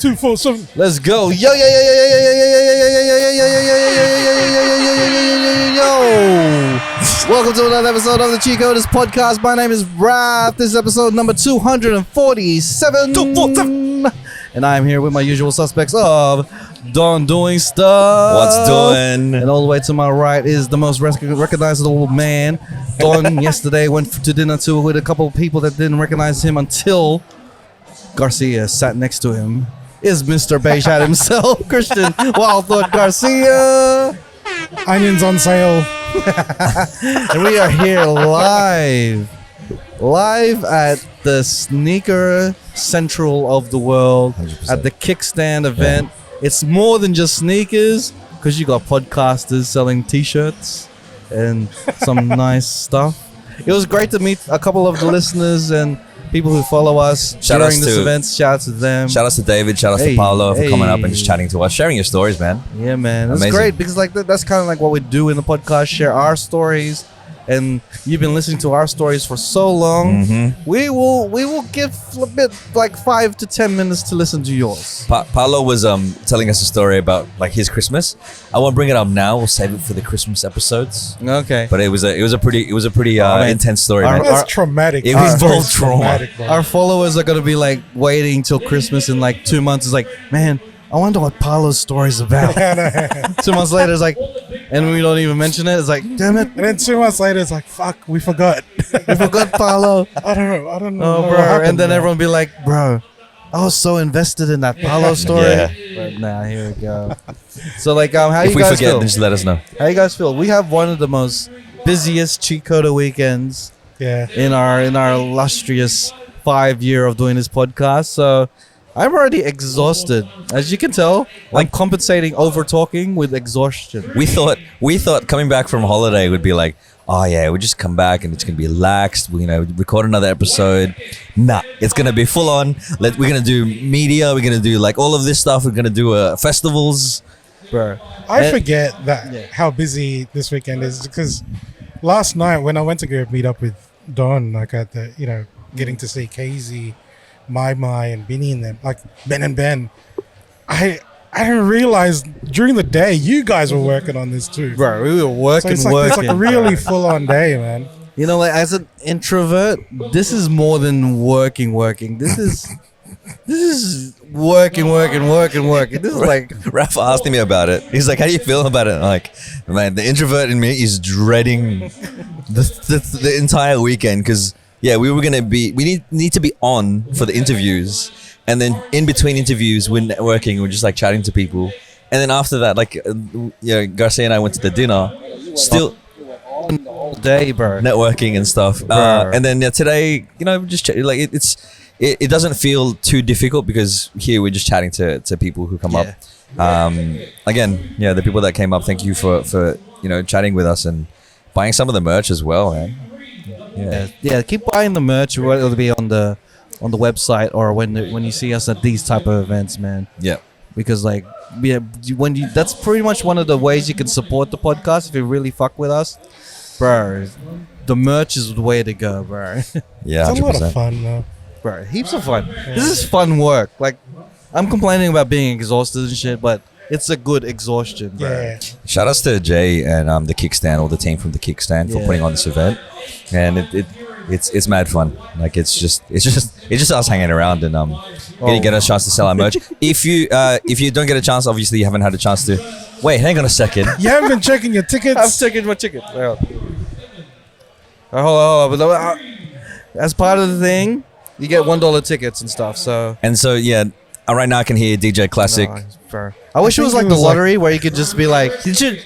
247. Let's go. Yo. Welcome to another episode of the Cheatcoders podcast. My name is Raph. This is episode number 247. 247. And I'm here with my usual suspects of Don doing stuff. What's doing? And all the way to my right is the most recognizable man. Don yesterday went to dinner with a couple of people that didn't recognize him until Garcia sat next to him. Is Mr. Beige Hat himself, Christian Wild Thought Garcia. Onions on sale. And we are here live at the sneaker central of the world 100%. At the Kickstand event. It's more than just sneakers because you got podcasters selling t-shirts and some nice stuff. It was great to meet a couple of the listeners and people who follow us during this event. Shout out to them. Shout out to David. Shout out to Paolo for coming up and just chatting to us, sharing your stories, man. Yeah, man. It's Amazing. great because that's kind of like what we do in the podcast, share our stories. And you've been listening to our stories for so long. Mm-hmm. We will give a bit like 5 to 10 minutes to listen to yours. Paolo was telling us a story about like his Christmas. I won't bring it up now. We'll save it for the Christmas episodes. Okay. But it was a pretty intense story, man. That's traumatic. It involved trauma. Our followers are gonna be like waiting till Christmas in like 2 months. It's like, man, I wonder what Paolo's story's about. 2 months later, it's like, and we don't even mention it. It's like, damn it. And then 2 months later, it's like, fuck, we forgot. We forgot Paolo. I don't know. Oh, bro. And then everyone be like, bro, I was so invested in that Paolo story. Yeah. But nah, here we go. So like, how If you we guys forget, feel? then just let us know. How you guys feel? We have one of the most busiest cheat coder weekends in our illustrious 5 year of doing this podcast. So I'm already exhausted. As you can tell, I'm compensating over talking with exhaustion. We thought coming back from holiday would be like, oh yeah, we just come back and it's gonna be relaxed. We record another episode. Nah, it's gonna be full on. We're gonna do media. We're gonna do like all of this stuff. We're gonna do festivals. Bro, I forget how busy this weekend is because last night when I went to go meet up with Don, like at the getting to see KZ, My and Benny and them, like Ben and Ben, I didn't realize during the day you guys were working on this too. Bro, we were working. It's like a really full on day, man. You know, like as an introvert, this is more than working. This is working. This is like Rafa asked me about it. He's like, how do you feel about it? I'm like, man, the introvert in me is dreading the entire weekend because we need to be on for the interviews, and then in between interviews we're networking, we're just like chatting to people, and then after that, like Garcia and I went to the dinner, still all day, bro, networking and stuff, and then today, just like it doesn't feel too difficult because here we're just chatting to people who come up. Again, the people that came up, thank you for chatting with us and buying some of the merch as well, man. Yeah, keep buying the merch, whether it'll be on the website or when you see us at these type of events, man. Yeah. Because that's pretty much one of the ways you can support the podcast if you really fuck with us, bro. The merch is the way to go, bro. Yeah, it's 100%. a lot of fun, though. Bro, heaps of fun. This is fun work. Like, I'm complaining about being exhausted and shit, but it's a good exhaustion, bro. Yeah. Shout outs to Jay and the Kickstand, all the team from the Kickstand for putting on this event, and it's mad fun. Like it's just us hanging around and getting a chance to sell our merch. If you don't get a chance, obviously you haven't had a chance to. Wait, hang on a second. You haven't been checking your tickets? I'm checking my ticket. Hold on. As part of the thing, you get $1 tickets and stuff. So right now I can hear DJ Classic. I wish it was like the lottery where you could just be like,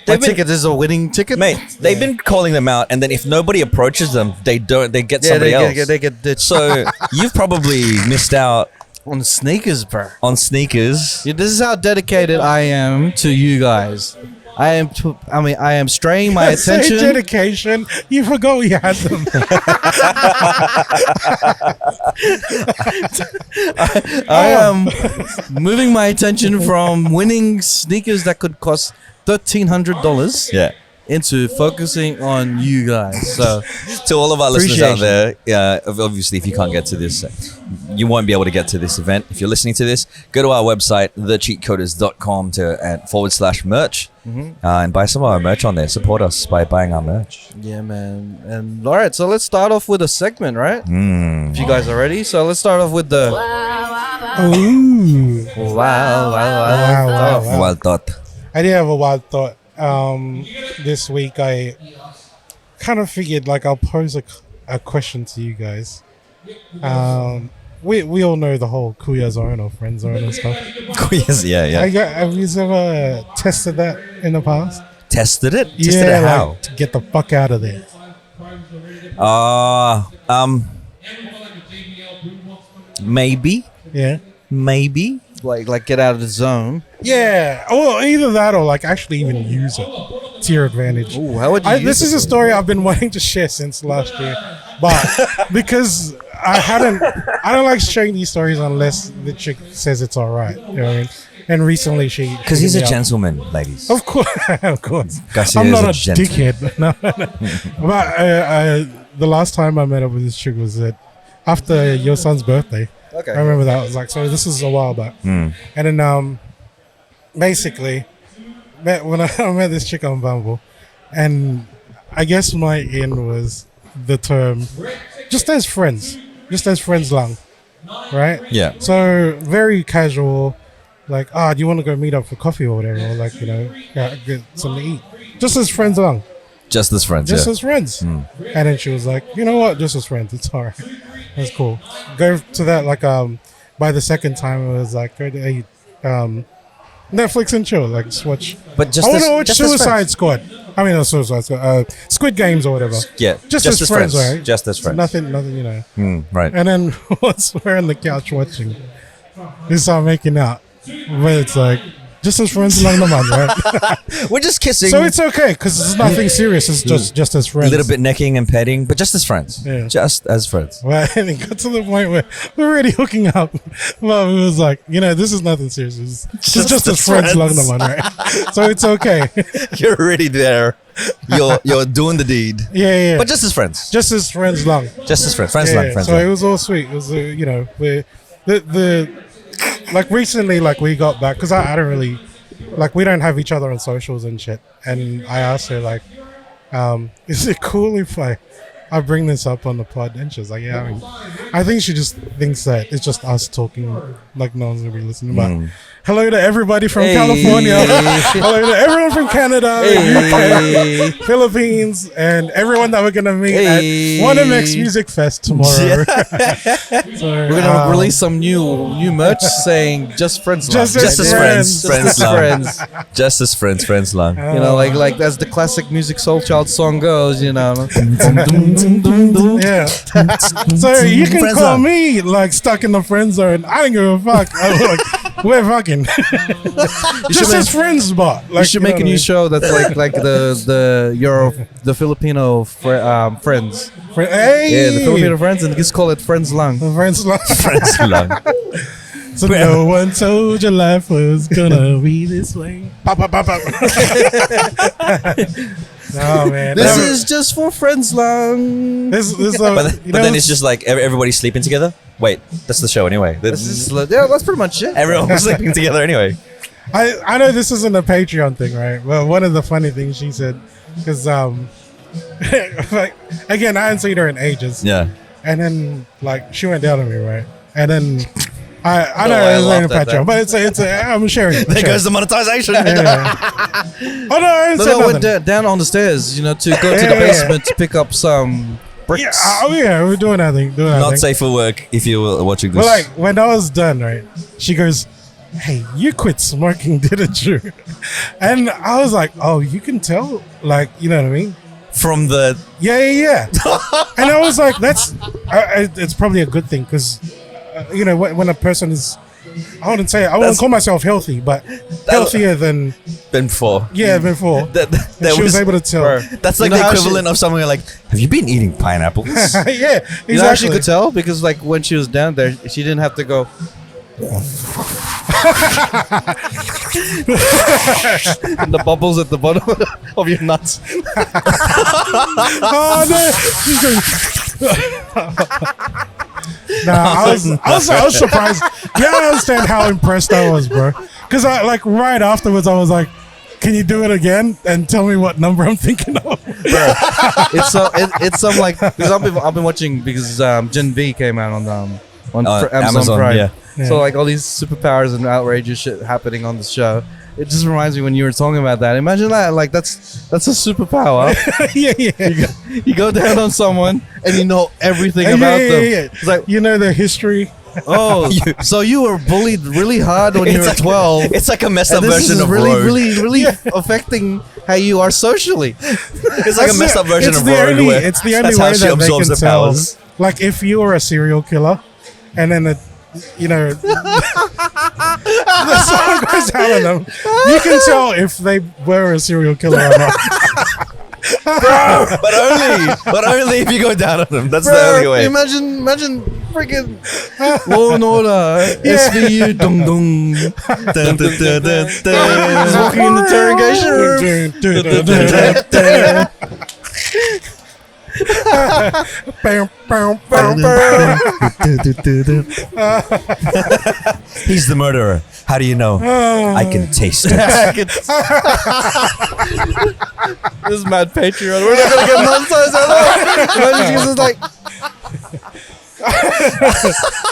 my ticket is a winning ticket. Mate, they've been calling them out, and then if nobody approaches them, they get somebody else. They get ditched. So you've probably missed out on sneakers, bro. On sneakers. Yeah, this is how dedicated I am to you guys. I am straying my attention. Say dedication. You forgot we had them. I am moving my attention from winning sneakers that could cost $1,300. Yeah. into focusing on you guys. So To all of our listeners out Appreciation. there, obviously, if you can't get to this, you won't be able to get to this event. If you're listening to this, go to our website, thecheatcoders.com /merch, and buy some of our merch on there. Support us by buying our merch. yeah, man. And all right, so let's start off with a segment, right? If you guys are ready, so let's start off with the Ooh. wow. Wow. Well thought. I did have a wild thought. This week I kind of figured like I'll pose a question to you guys. We all know the whole Kuya zone or friend zone and stuff. Yes, yeah. Have you ever tested that in the past? Tested it? Tested it how? Like, to get the fuck out of there. Maybe. Yeah. Maybe. Like get out of the zone. Yeah. Well, either that or like actually even use it to your advantage. Ooh, how would you use This it is a then? story I've been wanting to share since last year, but because I don't like sharing these stories unless the chick says it's all right. You know what I mean? And recently she Because he's a yeah. gentleman, ladies. Of course, of course. Garcia I'm is not a a gentleman. dickhead. No. But the last time I met up with this chick was after your son's birthday. Okay. I remember that. I was like, so this is a while back. And then basically, when I met this chick on Bumble, and I guess my in was the term just as friends lang, right? Yeah. So very casual, like, do you want to go meet up for coffee or whatever, or like, get something to eat, just as friends lang, Just as friends. just yeah. as friends. And then she was like, you know what, just as friends, it's alright, that's cool. Go to that like by the second time it was like, go to eat Netflix and chill, like just watch. But just I want as- to watch just as Suicide friends. Squad. I mean, not Suicide Squad. Squid Games or whatever. Yeah. Just as friends, right? Just as friends. Nothing, Right. And then once we're on the couch watching, we start making out. But it's like, just as friends along the month, right? We're just kissing. So it's okay, because it's nothing serious. It's just as a friends. little bit necking and petting, but just as friends. Yeah. Just as friends. Well, and it got to the point where we're already hooking up. Well, it was like, this is nothing serious. It's just as friends along the month, right? So it's okay. You're already there. You're doing the deed. Yeah. But just as friends. just as friends long. Just as friends. Friends Yeah, long. Friends so it long. was all sweet. It was, we're the like recently, like we got back because I don't really like we don't have each other on socials and shit. And I asked her like, is it cool if I bring this up on the pod? And she was like, yeah. I think she just thinks that it's just us talking, like no one's gonna be listening. But hello to everybody from California. Hello to everyone from Canada, UK, Philippines, and everyone that we're gonna meet at Wanamex Music Fest tomorrow. So, We're gonna release some new merch saying just friends. Just long, as Just as right? friends. friends. Friends Just as long. friends. Just as friends. Friends long. You know, like as the classic music soul child song goes, yeah. So you can Friend call zone. me like stuck in the friend zone. I don't give a fuck. I'm like, we're fucking just as friends, but like you should make a new show that's like the Filipino friends. Hey, Yeah, the Filipino friends, and just call it Friends Lang. friends. Friends long. So no one told your life was gonna be this way. Pop, pop, pop, pop. Oh man, This is just for Friends Lang. this. But then it's just like everybody's sleeping together. Wait, that's the show anyway. Yeah, that's pretty much it. Everyone was sleeping together anyway. I know this isn't a Patreon thing, right? Well, one of the funny things she said, because like, again, I hadn't seen her in ages. Yeah. And then like she went down on me, right? And then I No, know I it's not a laughed at Patreon, that. but it's a I'm sharing. I'm There sharing. goes the monetization. Yeah. Oh no, I didn't say No, nothing. went down on the stairs, to go to the Yeah. basement to pick up some bricks. Yeah, we're doing nothing. Not safe for work if you're watching this. But like when I was done, right? She goes, "Hey, you quit smoking, didn't you?" And I was like, "Oh, you can tell, like, you know what I mean?" From the Yeah. And I was like, it's probably a good thing because, when a person is, I wouldn't call myself healthy, but healthier than, before. before. That She was able to tell. That's like You know the how equivalent of someone like, have you been eating pineapples? Yeah, You know how she exactly. could tell? Because like when she was down there, she didn't have to go, And the bubbles at the bottom of your nuts. Oh no! She's going. Nah, I was surprised. You don't understand how impressed I was, bro. Because I like right afterwards, I was like, "Can you do it again and tell me what number I'm thinking of?" Bro, it's some like because I've been watching because Gen V came out on Amazon Prime. Yeah. So like all these superpowers and outrageous shit happening on the show. It just reminds me when you were talking about that. Imagine that, like that's a superpower. yeah. You go down on someone and you know everything about them. Yeah. It's like, You know their history. oh, so you were bullied really hard when you were 12. It's like a messed up And this version is of really, Rogue. really affecting how you are socially. It's like a messed up version of Rogue. Where It's the only that's how way she that they absorbs can the tell. powers. Like if you were a serial killer, and then someone goes down on them, you can tell if they were a serial killer or not. But only if you go down on them. That's the only way. Imagine freaking Law and Order, SVU, dung dung. Dun, dun, dun, dun, He's dun. walking in the interrogation room. He's the murderer. How do you know? I can taste it. This is mad Patreon. We're not gonna get monetized at all. Imagine she's just like,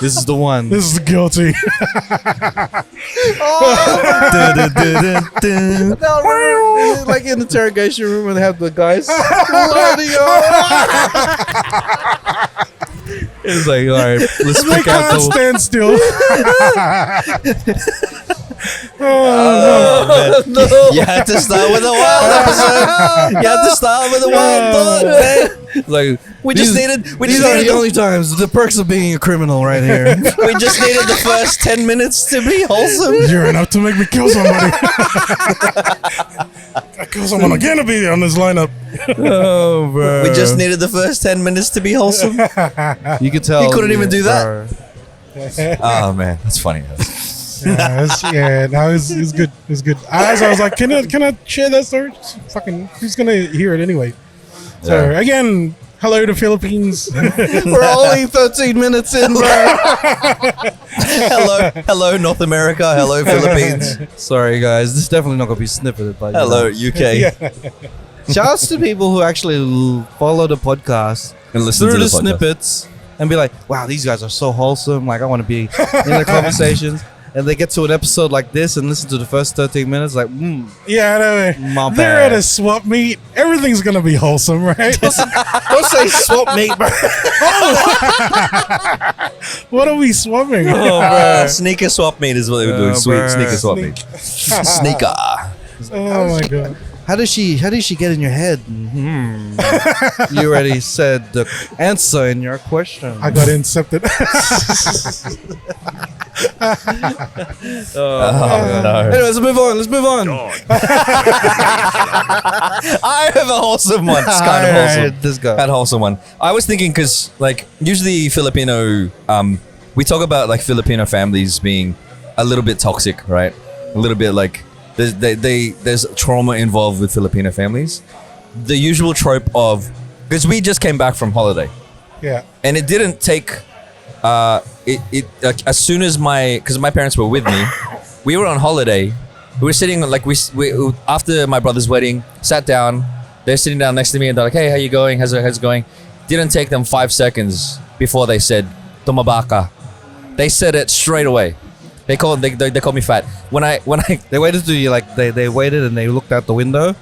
this is the one. This is guilty. Dun, dun, dun, dun, dun. No, remember, like in the interrogation room when they have the guys loading It's like, all right, let's They pick out can't the. stand still. Oh, man. No. You had to start with a wild episode. You had to start with a wild thought, man. Like We just needed the only times the perks of being a criminal right here. we just needed the first 10 minutes to be wholesome. You're enough to make me kill somebody. I kill someone again to be on this lineup. Oh, bro. We just needed the first 10 minutes to be wholesome. You could tell He couldn't even do that. bro. Oh man, that's funny. No, it was good. It was good. I was like, can I share that story? Just fucking, who's gonna hear it anyway? So Yeah. again, hello to Philippines. We're only 13 minutes in, bro. Hello North America. Hello Philippines. Sorry, guys. This is definitely not gonna be snippeted, but Hello UK. Shouts to people who actually follow the podcast And listen through to the the podcast. snippets and be like, "Wow, these guys are so wholesome. Like, I want to be in their conversations." And they get to an episode like this and listen to the first 13 minutes, like, Yeah, I know. My They're bad. at a swap meet. Everything's gonna be wholesome, right? don't say swap meet, bro. What are we swapping? Sneaker swap meet is what they were doing. Oh, Sweet bruh. sneaker swap meet. Sneaker. Oh my god. How does she get in your head? You already said the answer in your question. I got incepted. Oh no. Anyways, let's move on. I have a wholesome one. It's kind of wholesome. Alright, let's go. Had a wholesome one. I was thinking because like usually Filipino, we talk about like Filipino families being a little bit toxic, right? A little bit like there's trauma involved with Filipino families. The usual trope of because we just came back from holiday Yeah. and it didn't take as soon as because my parents were with me, we were on holiday. We were sitting like we after my brother's wedding, sat down. They're sitting down next to me and they're like, "Hey, how you going? How's it going?" Didn't take them 5 seconds before they said "Tumabaka." They said it straight away. They called me fat. When I They waited to you, like they waited and they looked out the window,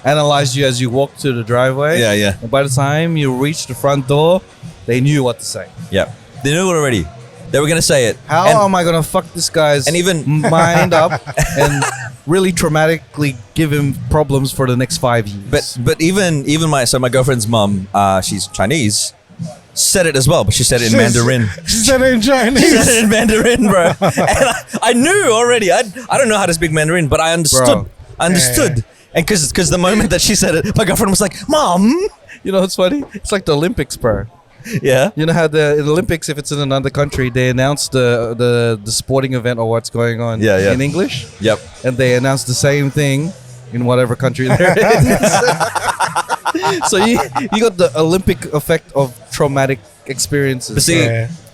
analyzed you as you walked to the driveway. yeah And by the time you reached the front door, they knew what to say. they knew it already. They were gonna say it. How And- am I gonna fuck this guy's And even- mind up and really traumatically give him problems for the next 5 years? But even my girlfriend's mom, she's Chinese, said it as well, but she said it in Mandarin. She said it in She said Chinese. it in Mandarin, bro. And I knew already. I don't know how to speak Mandarin, but I understood. Bro. I understood. And because the moment that she said it, my girlfriend was like, "Mom." You know what's funny? It's like the Olympics, bro. Yeah. You know how the Olympics, if it's in another country, they announce the sporting event or what's going on in English. Yep. And they announce the same thing in whatever country they're in. So you got the Olympic effect of traumatic experiences. But see,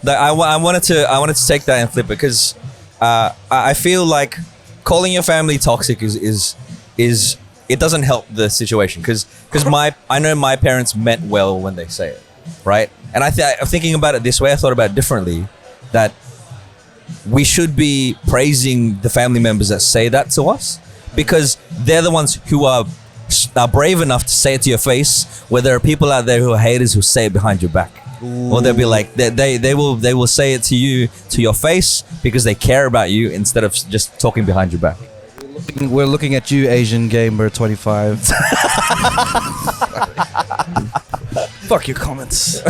I wanted to take that and flip it because I feel like calling your family toxic is it doesn't help the situation because I know my parents meant well when they say it, right? And I'm thinking about it this way. I thought about it differently, that we should be praising the family members that say that to us because they're the ones who are brave enough to say it to your face, where there are people out there who are haters who say it behind your back. Ooh. Or they'll be like they will say it to you to your face because they care about you instead of just talking behind your back. We're looking at you, Asian Gamer 25. Fuck your comments.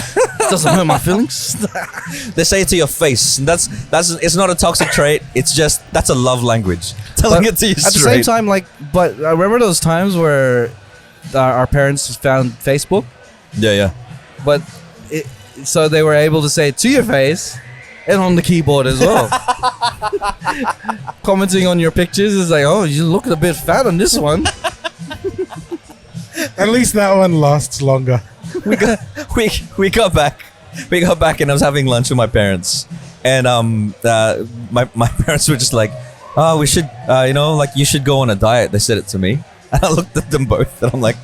Doesn't hurt my feelings. They say it to your face. That's it's not a toxic trait. It's just that's a love language. Telling it to you straight. At the same time, but I remember those times where our parents found Facebook. Yeah. But so they were able to say it to your face and on the keyboard as well. Commenting on your pictures is like, oh, you look a bit fat on this one. At least that one lasts longer. We got back and I was having lunch with my parents, and my parents were just like, oh, we should you should go on a diet. They said it to me, and I looked at them both and I'm like,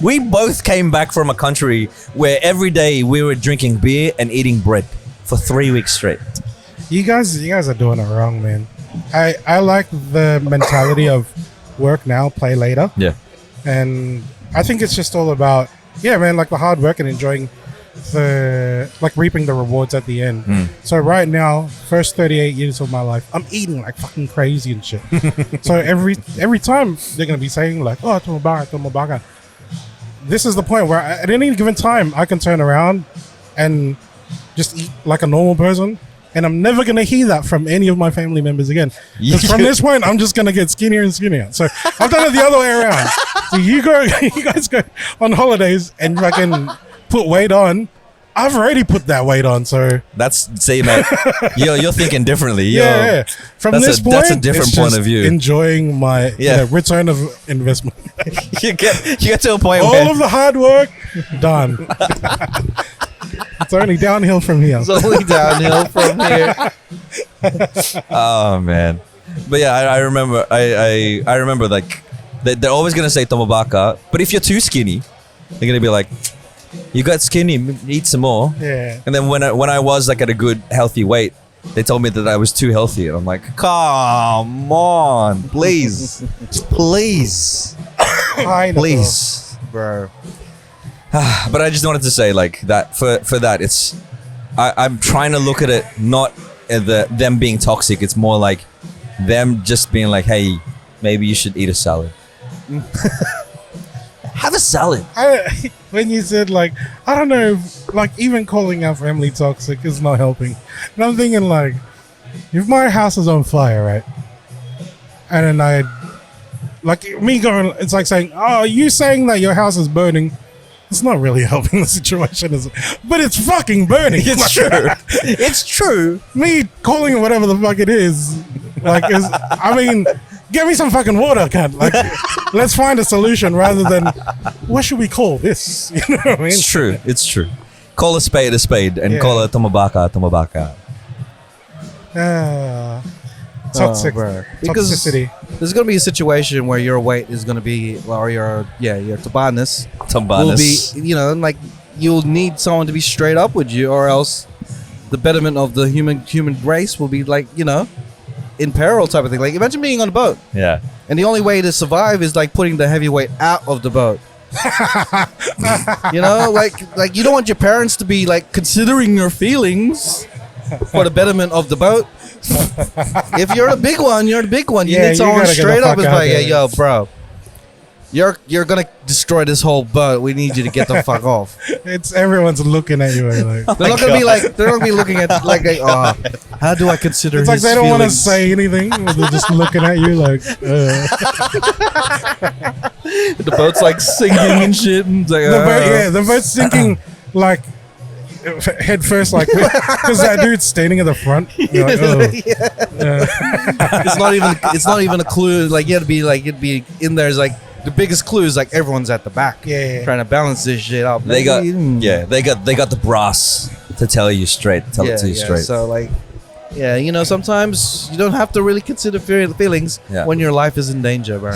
we both came back from a country where every day we were drinking beer and eating bread for 3 weeks straight. You guys are doing it wrong, man. I like the mentality of work now, play later. Yeah. And I think it's just all about, man, like the hard work and enjoying reaping the rewards at the end. So right now, first 38 years of my life, I'm eating like fucking crazy and shit. So every time they're going to be saying like, oh, tomabaka. This is the point where at any given time, I can turn around and just eat like a normal person. And I'm never going to hear that from any of my family members again. Because from this point, I'm just going to get skinnier and skinnier. So I've done it the other way around. So you guys go on holidays and fucking put weight on. I've already put that weight on, so... See, mate, you're thinking differently. Yeah. From this point, that's a different point of view. Enjoying my return of investment. you get to a point all where... of the hard work, done. It's only downhill from here. It's only downhill from here. Oh man, but yeah, I remember. I remember like they're always gonna say tomabaka, but if you're too skinny, they're gonna be like, "You got skinny, eat some more." Yeah. And then when I was like at a good healthy weight, they told me that I was too healthy, and I'm like, "Come on, please, please, please, bro." But I just wanted to say like that for that it's I'm trying to look at it not at them being toxic. It's more like them just being like, hey, maybe you should eat a salad. Have a salad. When you said like, I don't know, like even calling our family toxic is not helping. And I'm thinking like, if my house is on fire, right? And then it's like saying, oh, you saying that your house is burning. It's not really helping the situation, is it? But it's fucking burning. It's true. It's true. Me calling it whatever the fuck it is, get me some fucking water, cunt. Like, let's find a solution rather than, what should we call this? You know what I mean? It's true. It's true. Call a spade and call a tomabaka. Toxic. Because toxicity. There's going to be a situation where your weight is going to be, or your tabanas will be, like you'll need someone to be straight up with you, or else the betterment of the human race will be like, in peril type of thing. Like imagine being on a boat. Yeah. And the only way to survive is like putting the heavy weight out of the boat. Like you don't want your parents to be like considering your feelings for the betterment of the boat. If you're the big one, you're the big one. You need someone straight up. It's like, yo, bro, you're gonna destroy this whole boat. We need you to get the fuck off. It's everyone's looking at you. Like, they're not gonna be like, they're not gonna be looking at like, how do I consider? It's like they don't want to say anything. They're just looking at you like. The boat's like sinking and shit. And like, the boat's sinking like head first, like because that dude's standing at the front. You're like, oh. It's not even a clue. Like you'd be in there. Is like the biggest clue is like everyone's at the back. Yeah. Trying to balance this shit up. They got the brass to tell you straight. Tell it to you straight. So like, yeah, you know, sometimes you don't have to really consider feelings when your life is in danger, bro.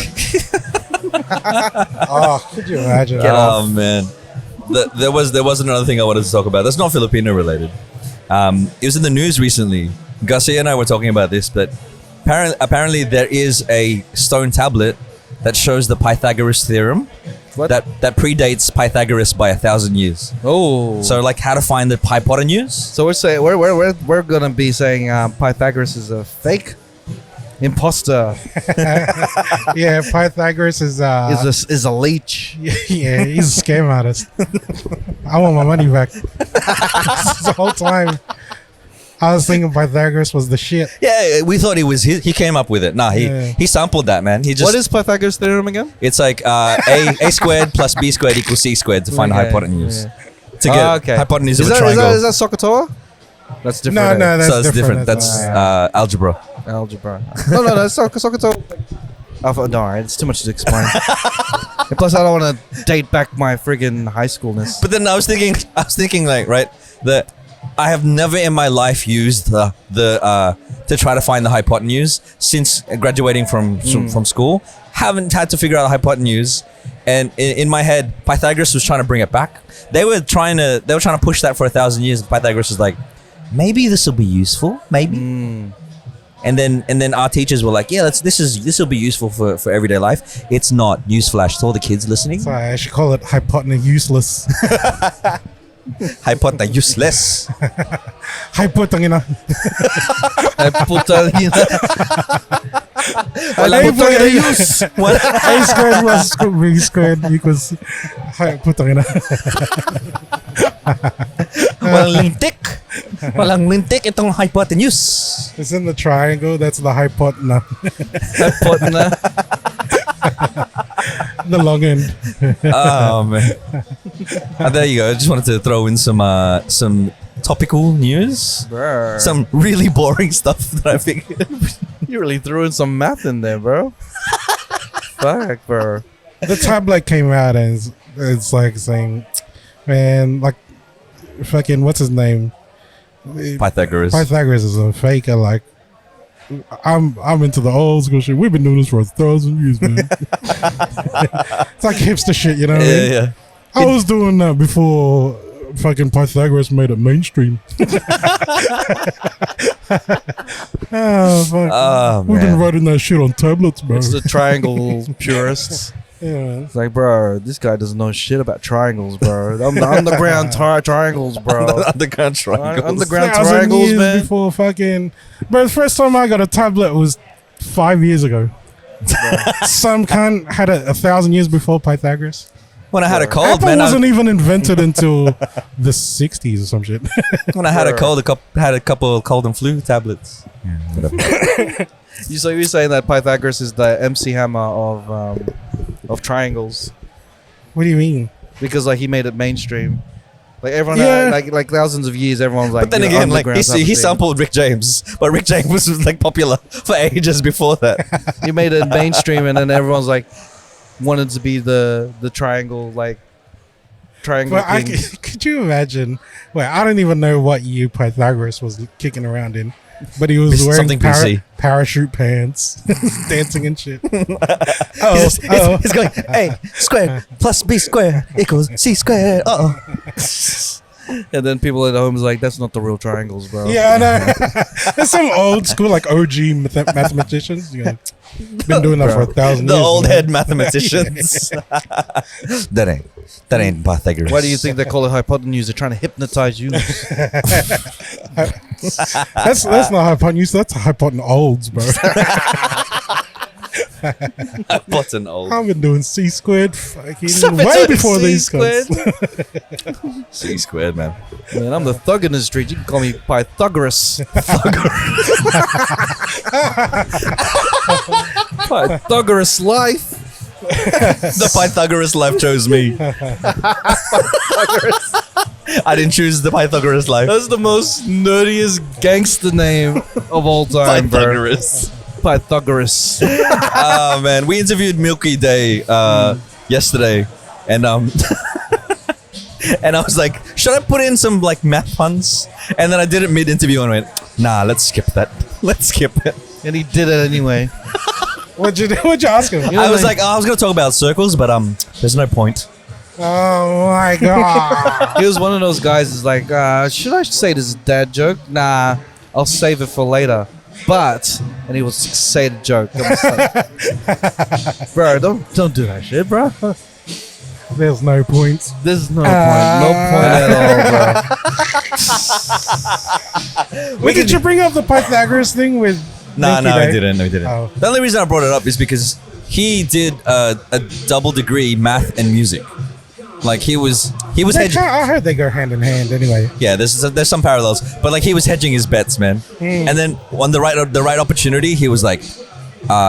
Oh, could you imagine? Oh man, there was another thing I wanted to talk about. That's not Filipino related. It was in the news recently. Garcia and I were talking about this, but apparently there is a stone tablet that shows the Pythagoras theorem. What? That predates Pythagoras by 1,000 years. Oh, So like how to find the hypotenuse. so we're gonna be saying Pythagoras is a fake imposter. Yeah, Pythagoras is Is a leech. yeah, he's a scam artist. I want my money back. The whole time I was thinking Pythagoras was the shit. Yeah, we thought he came up with it. Nah, he sampled that, man. He just What is Pythagoras theorem again? It's like a squared plus b squared equals c squared to find the Okay, hypotenuse. yeah. To get hypotenuse of a Is triangle. that SOHCAHTOA? That's No, different. no, that's so it's different. That's algebra. Algebra. No, that's SOHCAHTOA. No, it's too much to explain. And plus, I don't want to date back my friggin' high schoolness. But then I was thinking like, right, that I have never in my life used the to try to find the hypotenuse since graduating from school. Haven't had to figure out the hypotenuse, and in my head, Pythagoras was trying to bring it back. They were trying to push that for 1,000 years. Pythagoras was like, maybe this will be useful, maybe. And then our teachers were like, yeah, this will be useful for everyday life. It's not. Newsflash to all the kids listening. So I should call it hypotenuse useless. Hypotenuse useless. Hypotangina. A squared plus B squared equals hypotangina. Walang lintik itong hypotenuse. It's in the triangle. That's the hypotena. The long end. Oh man. There you go. I just wanted to throw in some topical news. Bro. Some really boring stuff that I think. You really threw in some math in there, bro. Fuck, bro. The tablet came out and it's like saying, man, like fucking what's his name? Pythagoras. Pythagoras is a faker. Like I'm into the old school shit. We've been doing this for 1,000 years, man. It's like hipster shit, you know what I mean? Yeah. I was doing that before fucking Pythagoras made it mainstream. Oh, fuck. Oh We've been man. writing that shit on tablets, bro. It's the triangle purists. Yeah. It's like, bro, this guy doesn't know shit about triangles, bro. The underground triangles, bro. Underground triangles. Underground 1,000 triangles, years man. before fucking. Bro, the first time I got a tablet was 5 years ago. Some cunt had it 1,000 years before Pythagoras. When I had a cold, Apple man. wasn't even invented until the 60s or some shit. When I had a cold, had a couple of cold and flu tablets. So you're saying that Pythagoras is the MC Hammer of triangles What do you mean? because like he made it mainstream. Like everyone, Yeah. like thousands of years, everyone's like. But then you know, again, like underground type he of thing. sampled Rick James, but Rick James was like popular for ages before that. He made it mainstream, and then everyone's like wanted to be the triangle triangle But king. could you imagine? Well, I don't even know what year Pythagoras was kicking around in, but he was wearing Something BC. parachute pants, dancing and shit. He's going A squared plus B squared equals C squared. And then people at home is like, that's not the real triangles, bro. Yeah, I know. There's some old school, like OG mathematicians. You know, been doing that for 1,000 The years. old man. head mathematicians. that ain't Pythagoras. Why do you think they call it hypotenuse? They're trying to hypnotize you. That's not hypotenuse. That's hypotenolds, bro. Button old I've been doing C squared fucking Stop way it, before C these guys. C squared, man. Man, I'm the thug in the street. You can call me Pythagoras. Pythagoras life. The Pythagoras life chose me. I didn't choose the Pythagoras life. That's the most nerdiest gangster name of all time, bro. Pythagoras. Pythagoras. Oh man, we interviewed Milky Day yesterday, and and I was like, should I put in some like math puns? And then I did it mid-interview and went, nah, let's skip that. Let's skip it. And he did it anyway. What'd you ask him? You know, I was like, oh, I was gonna talk about circles, but there's no point. Oh my god. he was one of those guys who's like, should I say this is a dad joke? Nah, I'll save it for later. But, and he would say the joke. I'm just like, bro, don't do that shit, bro. There's no point. There's no point at all, bro. Did you bring up the Pythagoras thing with? No, Milky I Day? didn't. No, we didn't. Oh. The only reason I brought it up is because he did a double degree math and music. Like he was hedging. I heard they go hand in hand anyway. Yeah, there's some parallels, but like he was hedging his bets, man. And then on the right opportunity, he was like,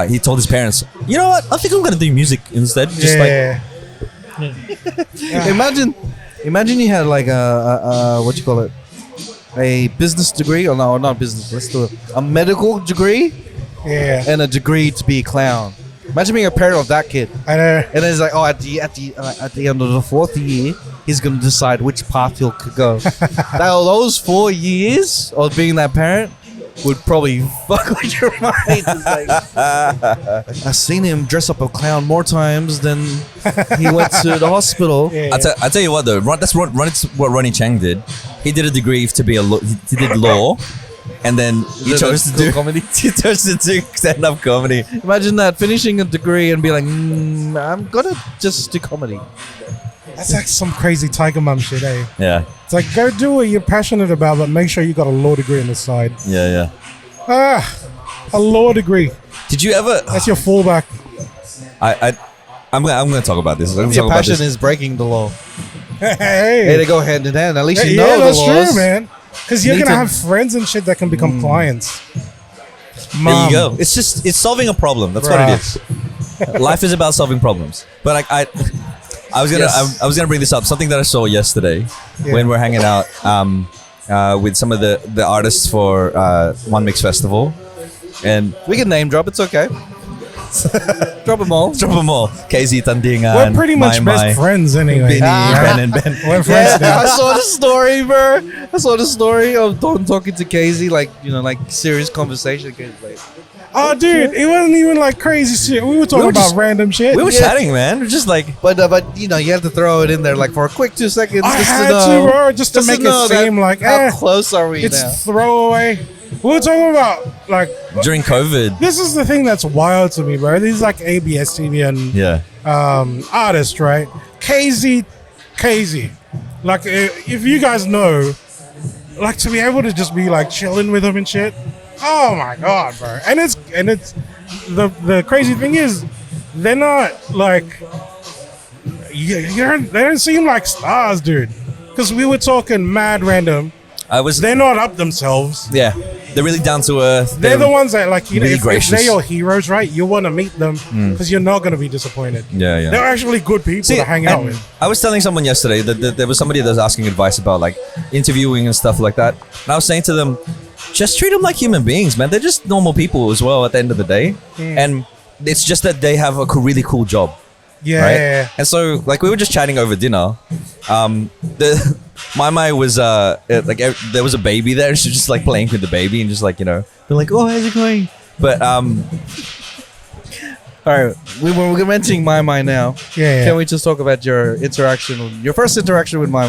he told his parents, you know what? I think I'm gonna do music instead. Just Yeah. Imagine you had like a what you call it, a business degree, or no, not business. Let's do it. A medical degree Yeah. and a degree to be a clown. Imagine being a parent of that kid. I know. And then it's like, oh, at the end of the 4th year, he's gonna decide which path he'll go. Now, those 4 years of being that parent would probably fuck with your mind. It's like, I've seen him dress up a clown more times than he went to the hospital. Yeah. I tell you what though, that's what Ronnie Chang did. He did a degree to be he did law, and then he chose to do comedy. He chose to do stand-up comedy. Imagine that, finishing a degree and be like, I'm gonna just do comedy. That's like some crazy Tiger Mum shit, eh? Yeah, It's like, go do what you're passionate about, but make sure you got a law degree on the side. yeah. A law degree. Did you ever? That's your fallback. I'm gonna talk about this. I'm gonna Your talk about passion this. is breaking the law. Hey, Hey. they go hand in hand. At least you Yeah, know the that's laws. true, man. Because you're Need going to to- have friends and shit that can become clients. There you go. It's solving a problem. That's what it is. Life is about solving problems. But like I was gonna Yes. I was gonna bring this up. Something that I saw yesterday when we're hanging out with some of the artists for One Mix Festival, and We can name drop. It's okay. Drop them all. drop them all. KZ Tandingan. We're pretty much best friends anyway. Benny, Ben and Ben. We're friends now. I saw the story, bro. I saw the story of Don talking to KZ, like, like serious conversation. Like, Oh, dude, it wasn't even like crazy shit. We were talking were about just- random shit. We were Yeah. chatting, man. We're just like but you have to throw it in there, like for a quick 2 seconds. I just had to know, bro, just to make know it seem like, how close are we it's now? throwaway. We were talking about, like, during COVID. this is the thing that's wild to me, bro. These like ABS TV and Yeah. artists, right? KZ. Like, if you guys know, like, to be able to just be like chilling with him and shit. Oh my god, bro! And it's the crazy thing is, they're not like they don't seem like stars, dude. Because we were talking mad random. They're not up themselves. Yeah. They're really down to earth. They're the ones that, like, really if gracious. they're your heroes, right? You want to meet them because you're not going to be disappointed. Yeah. They're actually good people to hang out and with. I was telling someone yesterday that there was somebody that was asking advice about like interviewing and stuff like that. And I was saying to them, just treat them like human beings, man. They're just normal people as well at the end of the day. And it's just that they have a really cool job. Yeah. Right? And so, like, we were just chatting over dinner. My was there was a baby there, and she was just like playing with the baby, and just like, they're like, oh, how's it going? But All right, we're mentioning My now. Yeah. Can we just talk about your first interaction with My?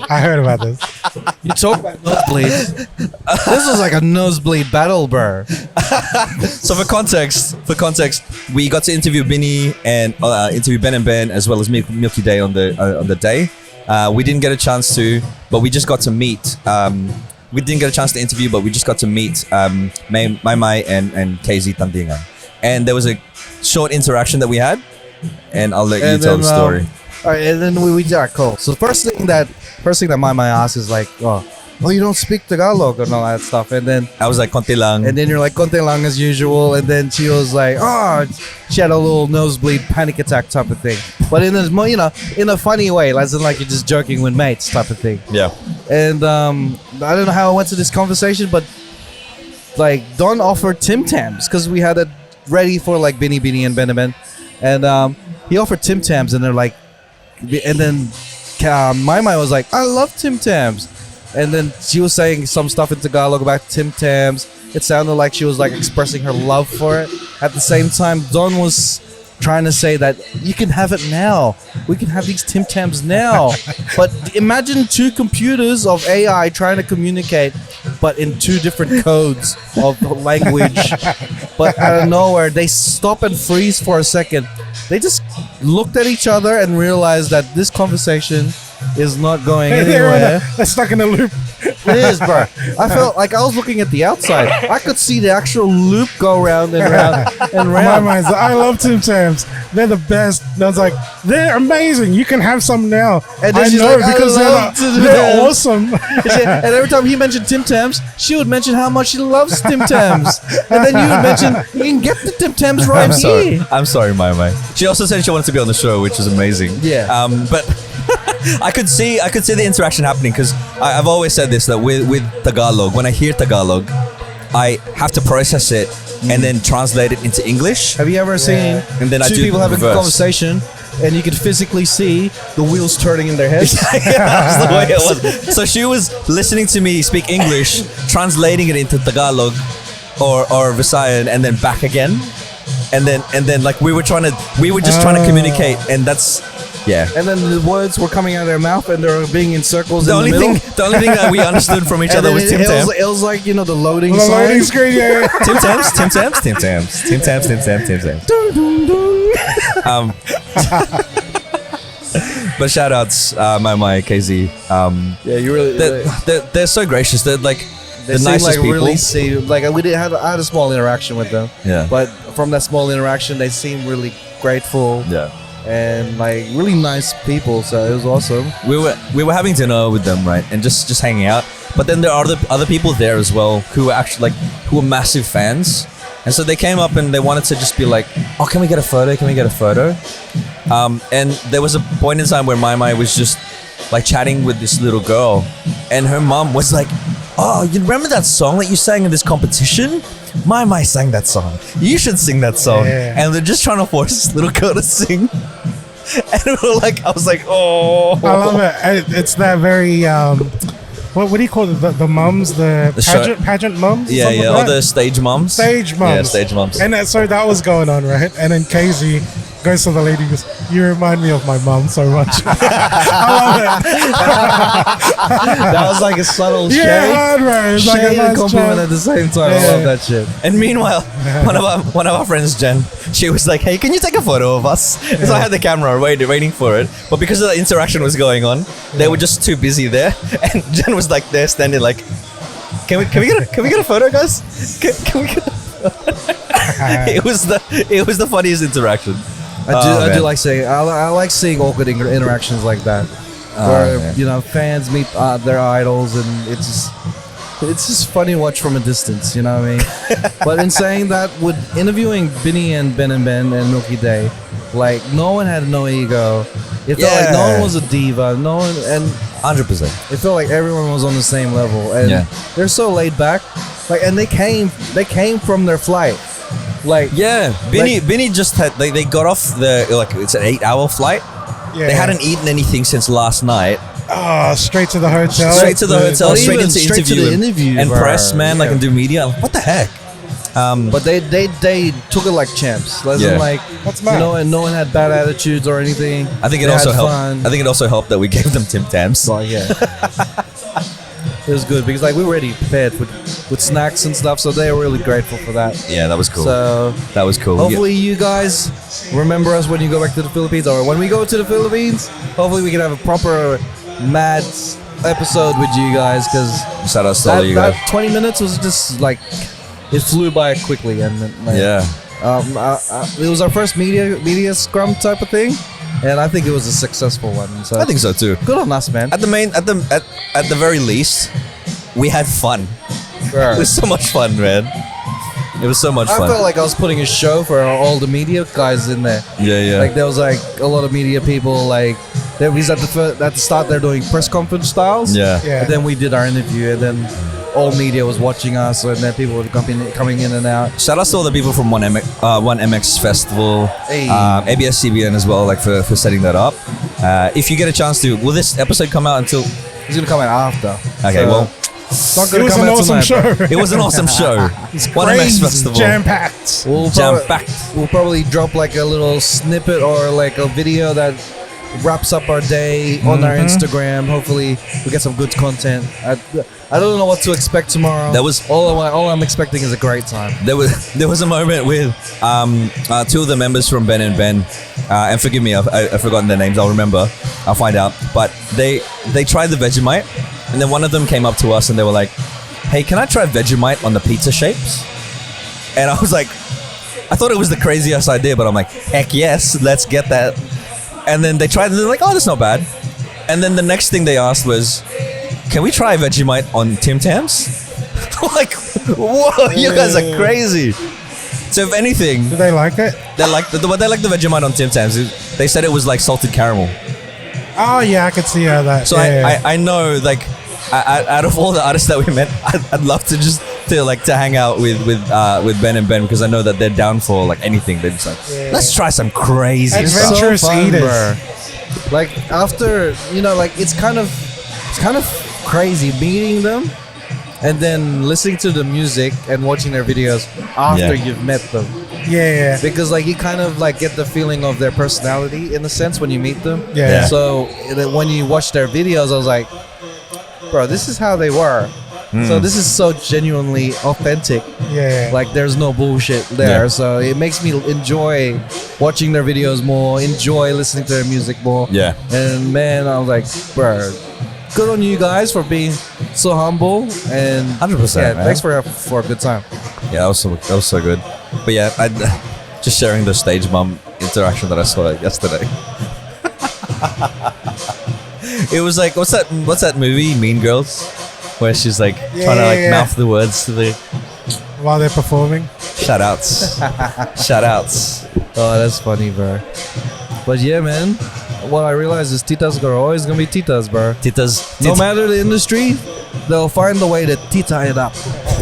I heard about this. You talk about nosebleeds. This was like a nosebleed battle, bro. so for context, we got to interview Benny and interview Ben and Ben as well as Milky Day on the day. We didn't get a chance to, but we just got to meet. We didn't get a chance to interview, but we just got to meet Mai and KZ Tandingan. And there was a short interaction that we had, and I'll let you tell the story. All right, and then we cool. So first thing that Mai asked is like, oh, oh, you don't speak Tagalog and all that stuff. And then I was like, konti lang. And then you're like, konti lang as usual. And then she was like, oh, she had a little nosebleed panic attack type of thing. But in a, you know, in a funny way, as in like you're just joking with mates type of thing. Yeah. And I don't know how I went to this conversation, but like Don offered Tim Tams because we had it ready for like Bini Bini and Ben. And he offered Tim Tams, and they're like, and then my mind was like, I love Tim Tams. And then she was saying some stuff in Tagalog about Tim Tams. It sounded like she was like expressing her love for it. At the same time, Don was trying to say that you can have it now. We can have these Tim Tams now. But imagine two computers of AI trying to communicate, but in two different codes of language. But out of nowhere, they stop and freeze for a second. They just looked at each other and realized that this conversation is not going anywhere. They're stuck in a loop. It is, bro. I felt like I was looking at the outside. I could see the actual loop go round and round and My round. mind's like, I love Tim Tams. They're the best. And I was like, they're amazing. You can have some now. And then I she's know like, I because love Tim they're Tams. awesome. And every time he mentioned Tim Tams, she would mention how much she loves Tim Tams. And then you would mention, you can get the Tim Tams right I'm sorry. here. I'm sorry, Mai. She also said she wanted to be on the show, which is amazing. Yeah. But I could see the interaction happening because I've always said this, that with Tagalog, when I hear Tagalog, I have to process it and then translate it into English. Have you ever seen And then I two do people having a reverse. conversation and you could physically see the wheels turning in their heads? That's the way it was. So she was listening to me speak English, translating it into Tagalog or Visayan, and then back again. And then like we were just trying to communicate, and that's And then the words were coming out of their mouth and they were being in circles the in only the middle. thing that we understood from each And other then was Tim Tam. it was like, you know, the loading The sign. loading screen, yeah. Tim Tams. Dun, dun, dun. But shout outs, my KZ. Yeah, you really. They're so gracious. They're like They the seem nicest like people. really like I had a small interaction with them. Yeah. But from that small interaction, they seemed really grateful Yeah. and like really nice people. So it was awesome. We were having dinner with them, right, and just hanging out. But then there are other people there as well who were actually who were massive fans, and so they came up and they wanted to just be like, "Oh, can we get a photo? Can we get a photo?" And there was a point in time where Mai was just like chatting with this little girl, and her mom was like, "Oh, you remember that song that you sang in this competition? Mai sang that song. You should sing that song." Yeah. And they're just trying to force this little girl to sing. And I was like, oh. I love it. It's that very, what do you call it? The mums, the The pageant mums? Yeah, Something yeah. like Or that? the stage mums. Stage mums. Yeah, stage mums. And so that was going on, right? And then Casey goes to the lady and goes, "You remind me of my mum so much." I love it. That was like a subtle Yeah, shade. hard, right? It's like a Shade and nice compliment job. at the same time. I Yeah. love that shit. And meanwhile, one of our friends, Jen, she was like, "Hey, can you take a photo of us?" So I had the camera waiting for it. But because the interaction was going on, they were just too busy there. And Jen was like there standing like, "Can we get a photo, guys? Can we get a photo?" It was the funniest interaction. I do like saying I like seeing awkward interactions like that, where man. you know fans meet their idols, and it's just funny to watch from a distance. You know what I mean? But in saying that, with interviewing Binny and Ben and Milky Day, like no one had no ego. It felt like no one was a diva. No one, and 100%. it felt like everyone was on the same level, and Yeah. they're so laid back. Like, and they came from their flight. Like, Yeah, Binny just had they got off it's an 8-hour flight. Yeah. They hadn't eaten anything since last night. Oh, straight to the hotel. Straight to the hotel, Not straight even into straight to interview the and- interview, and bro. press, man, like Yeah. and do media. What the heck? But they took it like champs. As in, Yeah. like, That's you mad. know, and no one had bad attitudes or anything. I think it They also had helped. fun. I think it also helped that we gave them Tim Tams. Well, yeah. It was good because like we were already prepared with snacks and stuff, so they were really grateful for that. Yeah, that was cool. So That was cool. hopefully you guys remember us when you go back to the Philippines, or when we go to the Philippines. Hopefully we can have a proper mad episode with you guys, because Shout out to all of you guys. that 20 minutes was just like it flew by quickly, and like, Yeah. it was our first media scrum type of thing, and I think it was a successful one. So I think so too. good on us, man. At the very least, we had fun. Bro. It was so much fun, man. It was so much I fun. felt like I was putting a show for all the media guys in there. Yeah. Like there was like a lot of media people. Like there was at the start they're doing press conference styles. Yeah. Yeah. And then we did our interview, and then all media was watching us, and then people were coming in and out. Shout out to all the people from 1MX Festival, Hey. ABS-CBN as well, like for setting that up. If you get a chance to, will this episode come out until? It's gonna come out after. Okay, So, well, it's not It gonna was come an out awesome tonight, bro. show. it was an awesome show. 1MX Crazy, Festival, jam-packed. jam-packed. We'll probably drop like a little snippet or like a video that wraps up our day on our Instagram. Hopefully, we get some good content. I don't know what to expect tomorrow. That was- all I'm expecting is a great time. There was a moment with two of the members from Ben and Ben, and forgive me, I've forgotten their names. I'll remember. I'll find out. But they tried the Vegemite, and then one of them came up to us and they were like, "Hey, can I try Vegemite on the pizza shapes?" And I was like, I thought it was the craziest idea, but I'm like, heck yes, let's get that. And then they tried, and they're like, "Oh, that's not bad." And then the next thing they asked was, "Can we try Vegemite on Tim Tams?" Like, whoa, you guys are crazy. So if anything, Do they like it? they like the Vegemite on Tim Tams. They said it was like salted caramel. Oh yeah, I could see how that. So yeah. I know, like, out of all the artists that we met, I'd love to just to hang out with Ben and Ben, because I know that they're down for like anything. They're just like, let's try some crazy stuff. Adventurous eaters. bro. Like after like it's kind of crazy meeting them and then listening to the music and watching their videos after Yeah. you've met them, Yeah. because like you kind of like get the feeling of their personality in a sense when you meet them. Yeah. So when you watch their videos, I was like, bro, this is how they were. So this is so genuinely authentic. Yeah. Like there's no bullshit there. Yeah. So it makes me enjoy watching their videos more, enjoy listening to their music more. Yeah. And man, I was like, bro, good on you guys for being so humble and 100%, Yeah, man. thanks for a good time. Yeah, that was so good. But yeah, just sharing the stage mom interaction that I saw yesterday. It was like, what's that movie, Mean Girls, where she's like trying to like Yeah. mouth the words to the While they're performing. shout outs. Shout outs. Oh, that's funny, bro. But yeah, man, what I realized is Titas are always gonna be Titas, bro. Titas. No matter the industry, they'll find a way to Tita it up.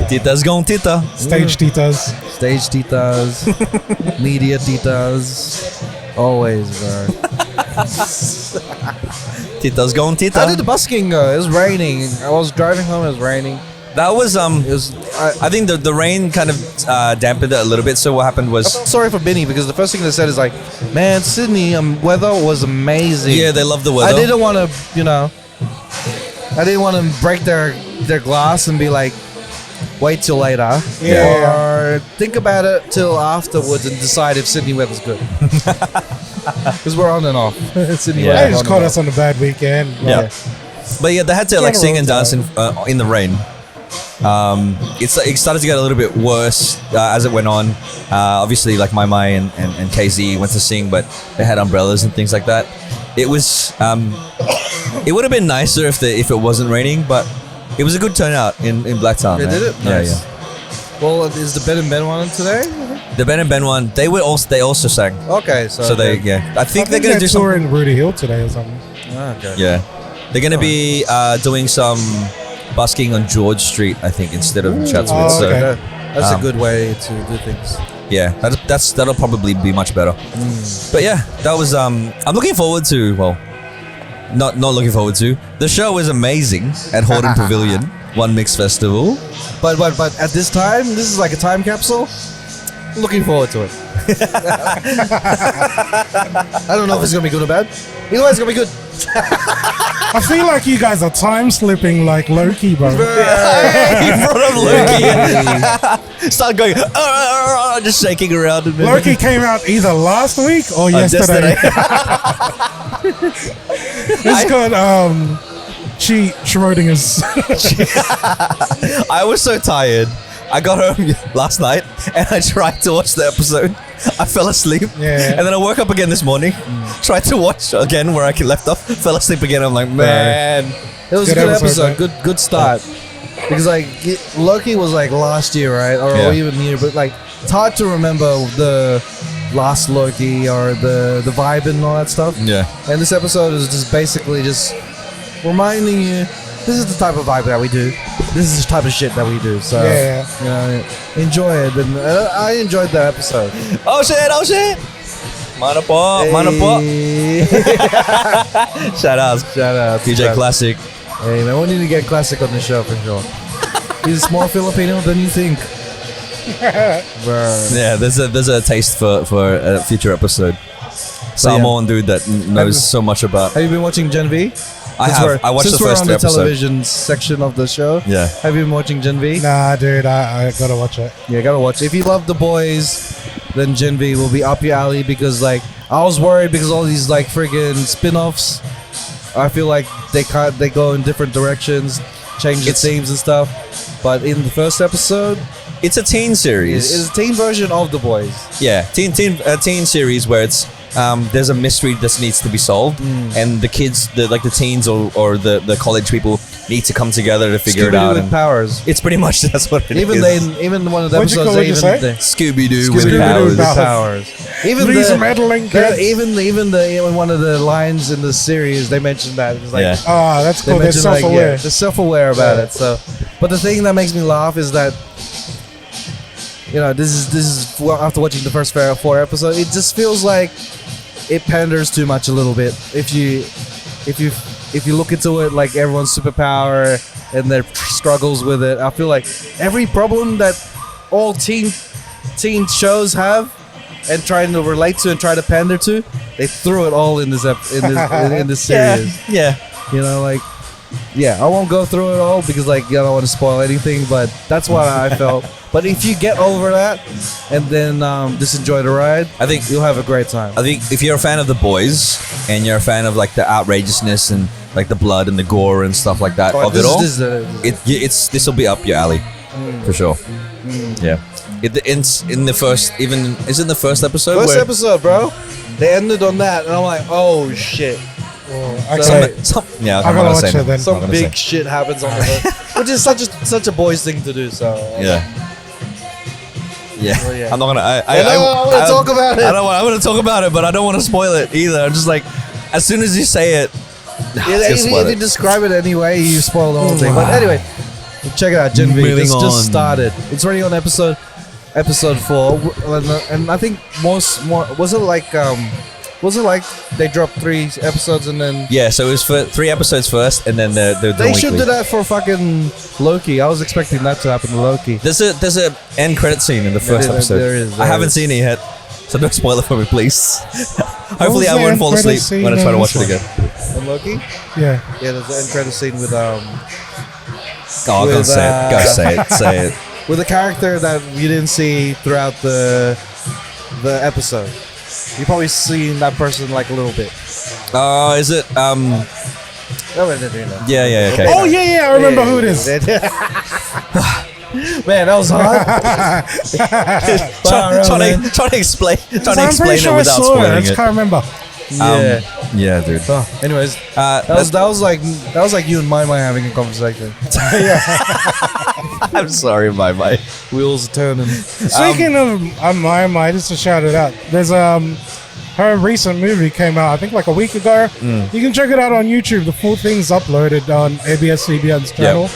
Titas gon' Tita. Stage Titos. Stage Titas, media Titas, always, bro. Titas gon' Tita. How did the busking go? It was raining. I was driving home. It was raining. That was It was. I think the rain kind of dampened it a little bit. So what happened I was, felt sorry for Benny because the first thing they said is like, "Man, Sydney weather was amazing." yeah, they love the weather. I didn't want to, I didn't want to break their glass and be like, wait till later. Yeah. Or think about it till afterwards and decide if Sydney weather's good. Because we're on and off. Sydney Yeah. They weather just on caught and us on a bad weekend. Yeah. But yeah, they had to like General sing and dance time. in the rain. It started to get a little bit worse as it went on. Obviously, like Mai and KZ went to sing, but they had umbrellas and things like that. It was it would have been nicer if it wasn't raining, but it was a good turnout in Blacktown. They man. did it? Yeah, Nice. yeah. Well, is the Ben and Ben one today? The Ben and Ben one, they also sang. Okay, so, So they I think they're gonna do some. touring Rudy Hill today or something. Okay. Yeah, they're gonna be doing some busking on George Street, I think, instead of Chatswood. Oh, So okay. That's a Um, good way to do things. yeah, that'll probably be much better. But yeah, that was I'm looking forward to. Well, not looking forward to. The show was amazing at Horden Pavilion, One Mix Festival. But at this time, this is like a time capsule. Looking forward to it. I don't know if it's gonna be good or bad. Either way, it's gonna be good. I feel like you guys are time slipping like Loki, bro. He brought up Loki. Started going, just shaking around. And Loki came out either last week or yesterday. It's called Schrodinger's. I was so tired. I got home last night and I tried to watch the episode. I fell asleep. Yeah. And then I woke up again this morning. Tried to watch again where I left off. Fell asleep again. I'm like, man. It was Good a good episode, episode. Good start. because like Loki was like last year, right, or even year, but like it's hard to remember the last Loki or the vibe and all that stuff. Yeah. And this episode is just basically just reminding you this is the type of vibe that we do. This is the type of shit that we do. So you know, enjoy it. And I enjoyed that episode. Oh shit! Mana po. Shout out, DJ Classic. Hey man, we need to get Classic on the show for sure. He's more Filipino than you think. Bro. Yeah, there's a taste for a future episode. Samoan dude that knows so much about. Have you been watching Gen V? I watched the first on the episode. television section of the show. Yeah. Have you been watching Gen V? Nah, dude, I gotta watch it. Yeah, gotta watch it. If you love The Boys, then Gen V will be up your alley because like I was worried because all these like friggin' spin-offs, I feel like they go in different directions, change the themes and stuff. But in the first episode, it's a teen series. It's a teen version of The Boys. Yeah, teen series where it's there's a mystery that needs to be solved, and the kids, the teens or the college people need to come together to figure it out. With powers. It's pretty much that's what it even is. Even one of the What'd you episodes, call it, Scooby-Doo with Scooby-Doo powers. powers. Even These meddling kids. even one of the lines in the series, they mentioned that. It was like, That's they cool. They're mentioned like, self-aware. they're self-aware about it. So, but the thing that makes me laugh is that, you know, this is after watching the first 4 episodes, it just feels like it panders too much a little bit. If you look into it, like everyone's superpower and their struggles with it, I feel like every problem that all teen shows have and trying to relate to and try to pander to, they threw it all in this in this series. Yeah. You know, like, yeah, I won't go through it all because like I don't want to spoil anything, but that's what I felt. But if you get over that and then just enjoy the ride, I think you'll have a great time. I think if you're a fan of The Boys and you're a fan of like the outrageousness and like the blood and the gore and stuff like that of it all, this will be up your alley for sure. Yeah, it's in the first episode. First episode, bro. They ended on that, and I'm like, oh shit. I I'm gotta watch it then. Some big shit happens on the first, which is such a boys thing to do. So yeah. I'm not gonna. I want to talk about it. I want to talk about it, but I don't want to spoil it either. I'm just like, as soon as you say it, if you describe it anyway, you spoil the whole thing. But anyway, check it out, Gen V. It's just started. It's already on episode 4, and I think was it like they dropped 3 episodes and then? Yeah, so it was for 3 episodes first, and then they should do that for fucking Loki. I was expecting that to happen to Loki. There's a end credit scene in the first episode. There is. I haven't seen it yet, so don't spoil it for me, please. Hopefully, I won't fall asleep when I try to watch it again. On Loki? Yeah. Yeah, there's an end credit scene with Go say it. With a character that you didn't see throughout the episode. You probably seen that person like a little bit. Is it Yeah, okay. Oh yeah, I remember who it is. Man, that was hard. Trying to explain I'm pretty it sure I without saw it. I spoiling just it. can't remember. Yeah, dude. Anyways, that was like you and my having a conversation. I'm sorry, my. Wheels turning. Speaking of my, just to shout it out, there's her recent movie came out I think like a week ago. You can check it out on YouTube. The full thing's uploaded on ABS-CBN's channel.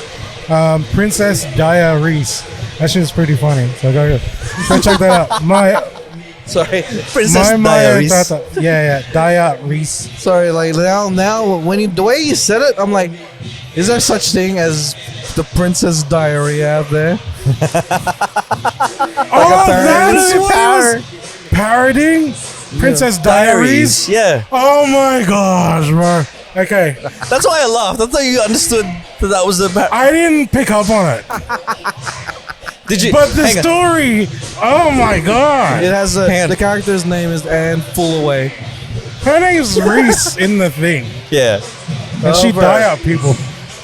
Princess Diaries. That shit's pretty funny. So go check that out. Princess Diaries. Diaries. Sorry, like now when the way you said it, I'm like, is there such thing as the Princess Diary out there? That was parodying Princess Diaries. Yeah. Oh my gosh, bro. Okay. That's why I laughed. I thought you understood that was the. I didn't pick up on it. Did you? But the story. Oh my god. It has the character's name is Anne Fullaway. Her name's Reese in the thing. Yeah. And she die out people.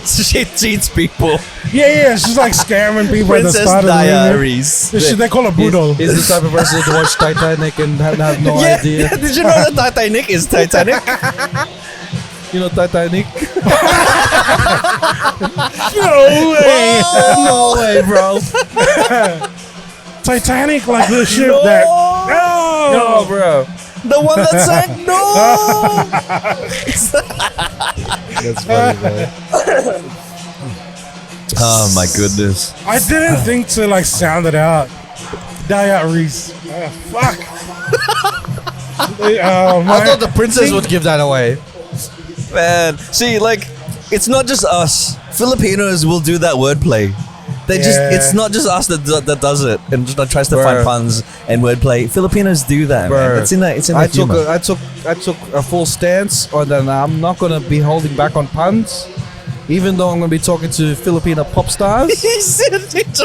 She cheats people. Yeah. She's like scamming people at the Princess start Diaries. of the movie. They call her Boodle. Is the type of person to watch Titanic and have no idea? Yeah. Did you know that Titanic is Titanic? You know Titanic? No way. No way, bro. Titanic, like the ship No. that. No, bro. The one that sang no. That's funny, man. Oh my goodness. I didn't think to like sound it out. Die out, Reese. Fuck. Oh, I thought the princess would give that away. Man, see, like, it's not just us. Filipinos will do that wordplay. They just, Yeah. it's not just us that does it and just tries to Bruh. find puns and wordplay. Filipinos do that, man. Bruh. It's in that I took humor. I took a full stance on that. I'm not gonna be holding back on puns, even though I'm gonna be talking to Filipino pop stars.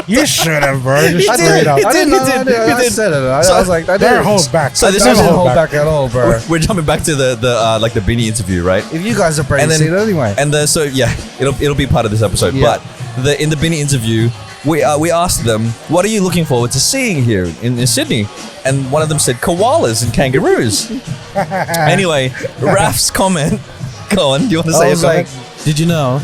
You should have, bro. Just I straight did. up. I did. I said it. I was like, I Don't didn't hold back. So this I is didn't Don't hold back at all, bro. We're jumping back to the like the Beanie interview, right? If you guys are brave, And then- see it anyway. And so yeah, it'll be part of this episode. Yeah. But in the Beanie interview, we asked them, what are you looking forward to seeing here in Sydney? And one of them said koalas and kangaroos. Anyway, Raf's comment. Go on. Do you want to I say was a like, comment? did you know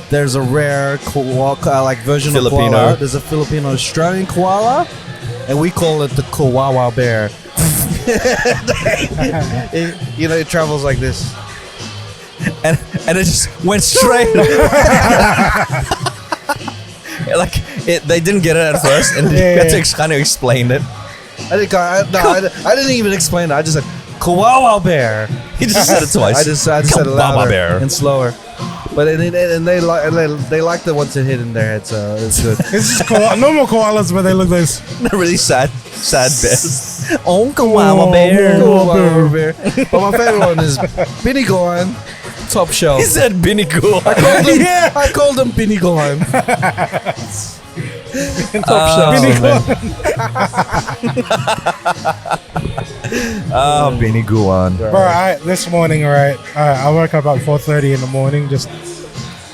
there's a rare koala, like version Filipino. of koala? There's a Filipino Australian koala, and we call it the Kawawa bear. It travels like this. And it just went straight. Like they didn't get it at first, and Yeah. we had to kind of explain it. I didn't even explain it. I just said Kawawa bear. He just said it twice. I just said it Kawawa louder bear. and slower. But and they like the ones that hit in their head, so it's good. It's just normal koalas, but they look like this. They're really sad bears. Oh, koala bear. Kawawa bear. But my favorite one is Binny Gohan, top shelf. He said Binigo. Yeah. I called him Binny Gohan. Top shelf. Oh, Biniguan. Bro, this morning, right? I woke up at 4:30 in the morning, just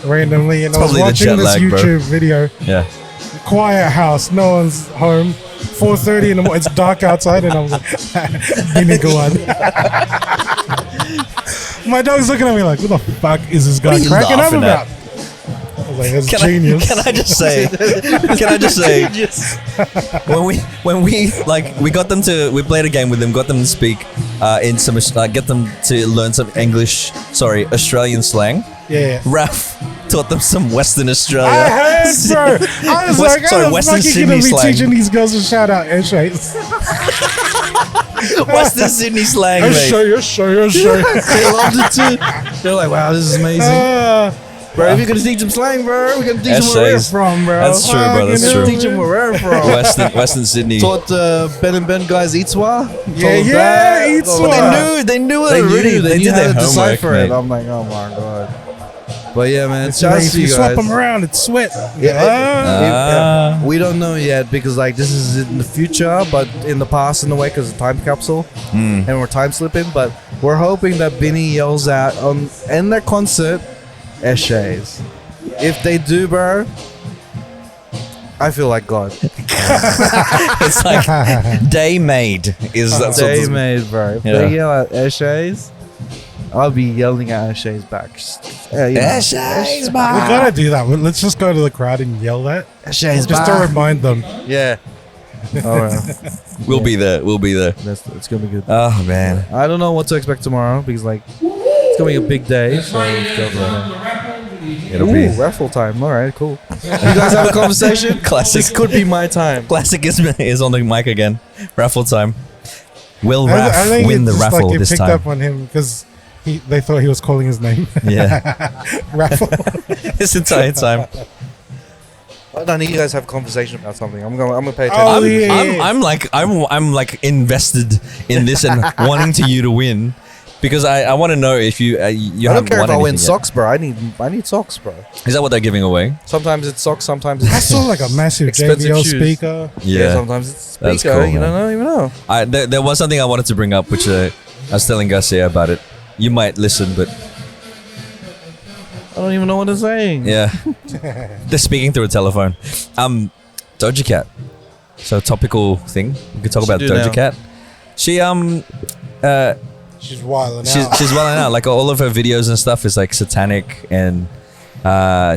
randomly, and I was Probably the watching jet this lag, bro. YouTube video. Yeah. Quiet house, no one's home. 4:30 in the morning, it's dark outside, and I was like, "Gimme go on." My dog's looking at me like, "What the fuck is this guy What are you cracking up laughing about?" I was like, "That's Can genius." I just say? when we we played a game with them, got them to speak in some get them to learn some Australian slang. Yeah. Raf taught them some Western I Australia. heard, bro. I was like, "How the Western fuck you gonna Sydney be slang. teaching these girls to shout out Ashways?" Western Sydney slang, mate. Ashway. They loved it too. They're like, wow, this is amazing. Bro, if you're gonna teach them slang, bro, we're gonna teach them where we're Essays. from, bro. That's true, bro. That's Fucking true. hell, Teach them where we're from. Western Sydney. Taught Ben and Ben guys Eatswa. Yeah, Eatswa. They knew it They already. knew. They did knew how their to homework, decipher mate. it. I'm like, oh my god. But yeah, man, It's shout out nice. to You you swap guys. them around, it's sweat. Ah. We don't know yet because like this is in the future, but in the past in a way because it's a time capsule and we're time slipping. But we're hoping that Binny yells out in their concert, Eshays. If they do, bro, I feel like God. It's like day made is that sort They of made, bro. If Yeah. they yell at Eshays, I'll be yelling at Eshays back. Eshays We gotta do that. Let's just go to the crowd and yell that. Eshays Just to remind them. Yeah. All right. We'll be there. It's gonna be good. Oh man. I don't know what to expect tomorrow because like it's gonna be a big day. So It'll Ooh, be raffle time. All right, cool. You guys have a conversation. classic. This could be my time. Classic is on the mic again. Raffle time. Will I Raf think win the it's just raffle like it this picked time? up on him because they thought he was calling his name. Yeah. Raffle. This entire time. I don't need you guys have a conversation about something. I'm gonna pay Oh, attention. yeah. I'm like invested in this and wanting you to win because I want to know if you I haven't don't care won if I win anything yet. socks, bro. I need socks, bro. Is that what they're giving away? Sometimes it's socks. Sometimes it's I saw like a massive Expensive JBL speaker. speaker. Yeah. Sometimes it's That's speaker. cool, you man. don't even know. There was something I wanted to bring up, which I was telling Garcia about it. You might listen, but I don't even know what they're saying. yeah, they're speaking through a telephone. Doja Cat. So topical thing. We could talk What'd about she do Doja now? Cat. She She's wilding out. She's wilding out. Like all of her videos and stuff is like satanic, and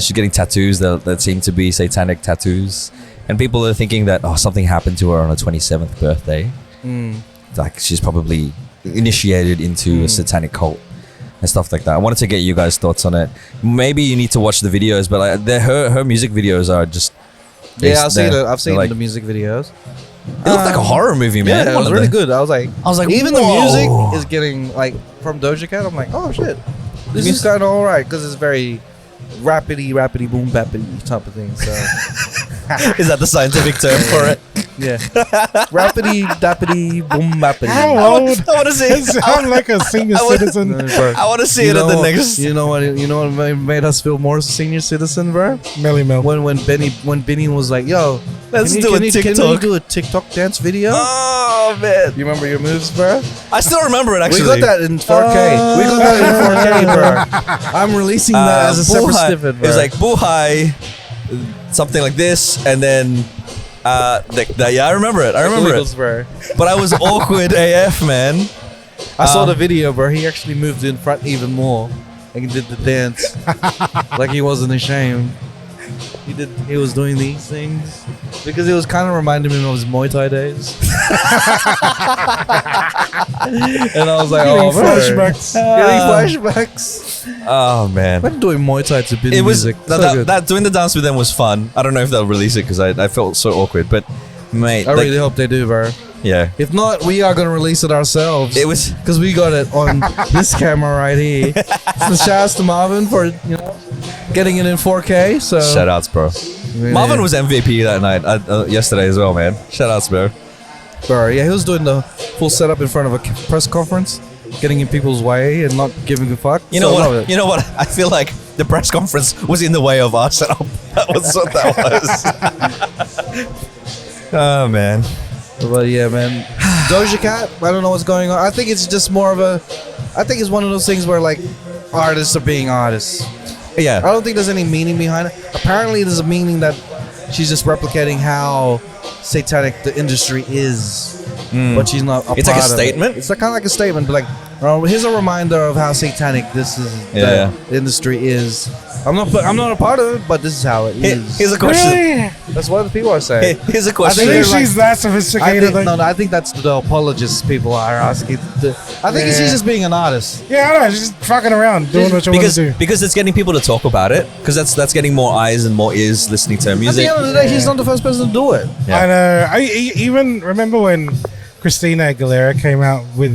she's getting tattoos that seem to be satanic tattoos, and people are thinking that something happened to her on her 27th birthday. Like she's probably initiated into a satanic cult and stuff like that. I wanted to get you guys' thoughts on it. Maybe you need to watch the videos, but like her music videos are just I've seen the music videos. It looked like a horror movie, man. Yeah, it was really good. I was like, even whoa. the music is getting like from Doja Cat. I'm like, oh shit, this is kind of alright because it's very rapidy boom bappity type of thing. So is that the scientific term for it? yeah, rapidy dappity boom bappity. How old? I want to see it. I'm like a senior citizen. I want to see it at the next. You know what made us feel more senior citizen, bro? Melly Mel. When Benny was like, yo, Let's do a can we TikTok. do a TikTok dance video? Oh man, You remember your moves, bro? I still remember it actually. We got that in 4K. We got that in 4K, bro. I'm releasing that as a separate Bullhigh. snippet, bro. It was like Bullhigh, something like this, and then I remember it. Bro. But I was awkward AF, man. I saw the video, bro. He actually moved in front even more and he did the dance like he wasn't ashamed. He was doing these things because it was kind of reminding me of his Muay Thai days. And I was like, Getting oh, bro. flashbacks. Getting flashbacks. Oh man. When doing Muay Thai to Billy It was music. So good. that doing the dance with them was fun. I don't know if they'll release it because I felt so awkward, but mate, I really hope they do, bro. yeah. If not, we are gonna release it ourselves. It was because we got it on this camera right here. So shout outs to Marvin for getting it in 4K. So shout outs, bro. Yeah. Marvin was MVP that night, yesterday as well, man. Shout outs, bro. Bro, yeah, he was doing the full setup in front of a press conference, getting in people's way and not giving a fuck. You know what? You know what? I feel like the press conference was in the way of our setup. That was what that was. Oh man. But yeah, man. Doja Cat, I don't know what's going on. I think it's just more of a. I think it's one of those things where like artists are being artists. Yeah. I don't think there's any meaning behind it. Apparently, there's a meaning that she's just replicating how satanic the industry is, but she's not. It's like a part of it. statement? It's kind of like a statement, but like, here's a reminder of how satanic this is. Yeah. The industry is. I'm not a part of it, but this is how it is. Here's a question. Really? That's what the people are saying. Here's a I question. think they're she's that sophisticated. I think that's the apologists people are asking. I think she's just being an artist. Yeah, I know. She's just fucking around, doing what you want to do. Because it's getting people to talk about it. Because that's getting more eyes and more ears listening to her At music. the end of the day, she's not the first person to do it. Yeah. I know. I even remember when Christina Aguilera came out with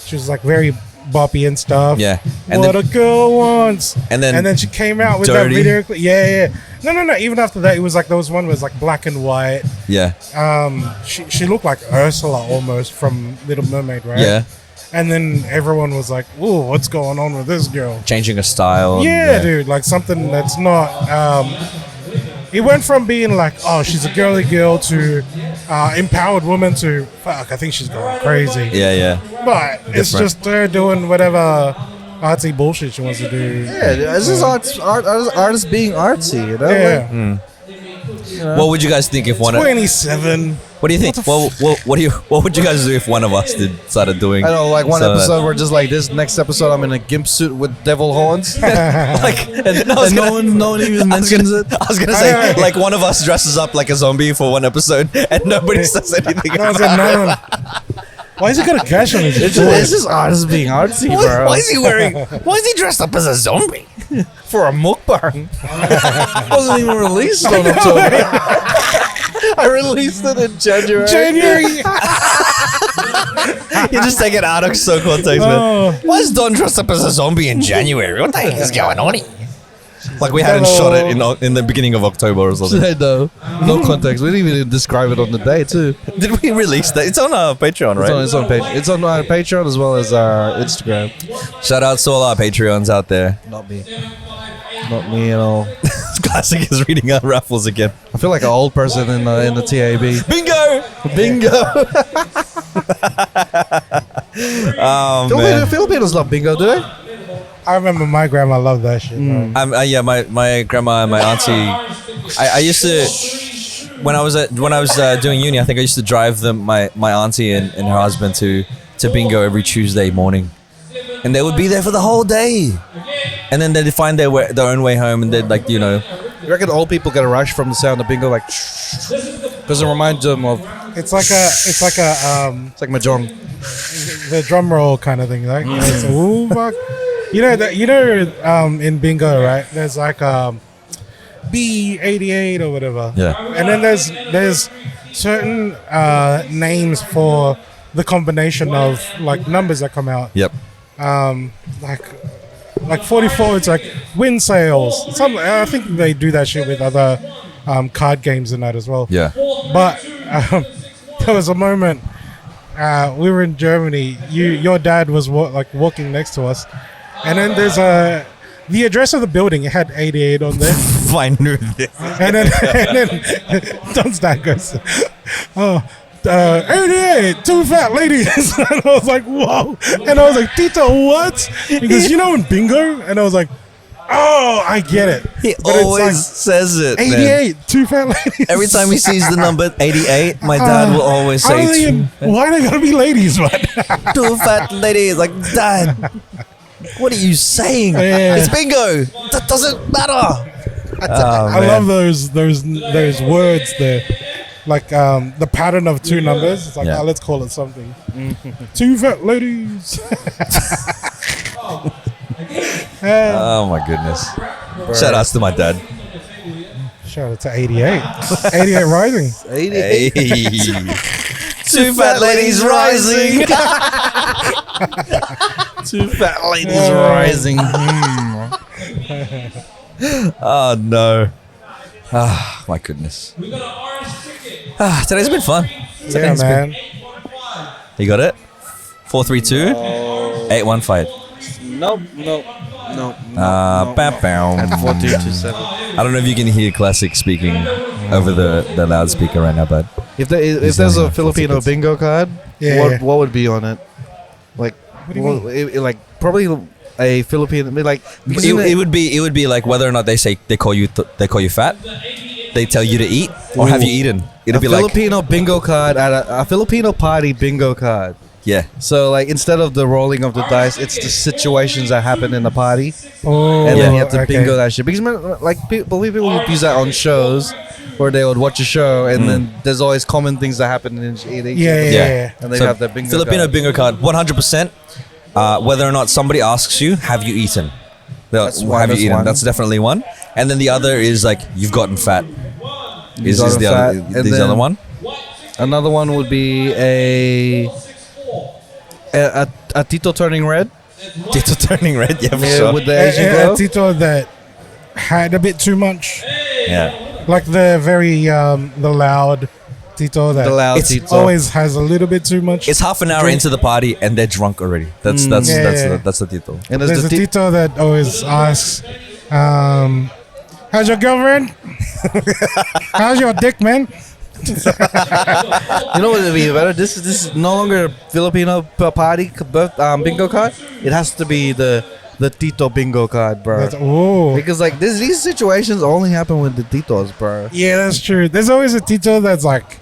she was like very boppy and stuff. Yeah. And what then- a girl wants. And then she came out with Dirty. that video. Yeah. No. Even after that, it was like there was one was like black and white. Yeah. She looked like Ursula almost from Little Mermaid, right? Yeah. And then everyone was like, "Ooh, what's going on with this girl?" Changing her style. Yeah, dude, like something that's not. It went from being like, oh, she's a girly girl to empowered woman to fuck. I think she's going crazy. Yeah. But it's Different. just her doing whatever artsy bullshit she wants to do. Yeah, it's just artists being artsy, you know? Yeah. What would you guys think if one? 27. What do you think? What would you guys do if one of us started doing? I know, like one some of that? episode where just like this next episode, I'm in a gimp suit with devil horns, Like, and no one even mentions it. I was gonna say, like one of us dresses up like a zombie for one episode, and nobody says anything. No, I about said it. no one. Why is he got a cash on his It's voice? just artists being artsy, bro. Why is he wearing? Why is he dressed up as a zombie? For a mukbang? Wasn't even released on October. I released it in January. January. You just take it out of so context, man. Oh. Why is Don dressed up as a zombie in January? What the heck is going on here? Like we hadn't shot it in the beginning of October or something. No context. We didn't even describe it on the day too. Did we release that? It's on our Patreon, right? It's on page. It's on our Patreon as well as our Instagram. Shout out to all our Patreons out there. Not me at all. Classic is reading our raffles again. I feel like an old person in the TAB. Bingo! Oh man. Filipinos love bingo, do they? I remember my grandma loved that shit. bro. Yeah, my grandma and my auntie. I used to when I was doing uni. I think I used to drive my auntie and her husband to to bingo every Tuesday morning, and they would be there for the whole day, and then they'd find their own way home, and they'd like You reckon old people get a rush from the sound of bingo, like, because it reminds them of It's like it's like mahjong. the drum roll kind of thing, right? It's, ooh, fuck. In bingo, right? There's like B88 or whatever. Yeah. And then there's certain names for the combination of like numbers that come out. Yep. Like 44, it's like win sales. I think they do that shit with other card games and that as well. Yeah. But there was a moment we were in Germany. Your dad was walking next to us, and then there's the address of the building. It had 88 on there, I knew this. and then Don's dad goes, "Oh, 88, two fat ladies." And I was like, "Whoa!" And I was like, "Tito, what?" He goes, "In bingo," and I was like, "Oh, I get it." He But it's always like, says it. 88, Man. two fat ladies. Every time he sees the number 88, my dad will always I don't say, even- why they gotta be ladies, man? two fat ladies. Like, Dad, what are you saying? Yeah. It's bingo. That doesn't matter. I love those words there, like the pattern of two numbers. It's like, Yeah. let's call it something. Two fat ladies. Oh my goodness. Shout outs to my dad. Shout out to 88. 88 Rising. Hey. Two fat ladies rising. Two fat ladies rising. Oh no. Ah, my goodness. Today's been fun. Yeah, man. You got it? 432 815. Nope. Bam, bam. At 4227. I don't know if you can hear Classic speaking over the loudspeaker right now, but If there's a Filipino bingo card, Yeah. what would be on it? Like, What do you mean? like probably a Filipino, like it would be like whether or not they call you fat, they tell you to eat, or have you eaten. It'll a be like Filipino bingo card at a Filipino party bingo card. yeah, So like instead of the rolling of the dice, it's the situations that happen in the party, Oh, and then you have to okay. bingo that shit. Because like people would use that on shows where they would watch a show, and then there's always common things that happen in each Yeah. and they So have their bingo Filipino card. bingo card 100%. Whether or not somebody asks you, have you eaten? That's one, Have you that's eaten? one. That's definitely one. And then the other is like you've gotten fat. Is gotten the fat, other and is the other then- one? Another one would be a Tito turning red. Tito turning red. Yeah, for Yeah, sure. with the Asian glow. A Tito that had a bit too much, Yeah. like the loud Tito that The loud It's Tito. always has a little bit too much. It's half an hour into the party and they're drunk already. That's Yeah. that's the Tito. and There's a Tito that always asks, "How's your girlfriend? How's your dick, man?" You know what would be better? This is no longer a Filipino party bingo card. It has to be the Tito bingo card, bro. Oh, Because like these situations only happen with the Titos, bro. yeah, that's true. There's always a Tito that's like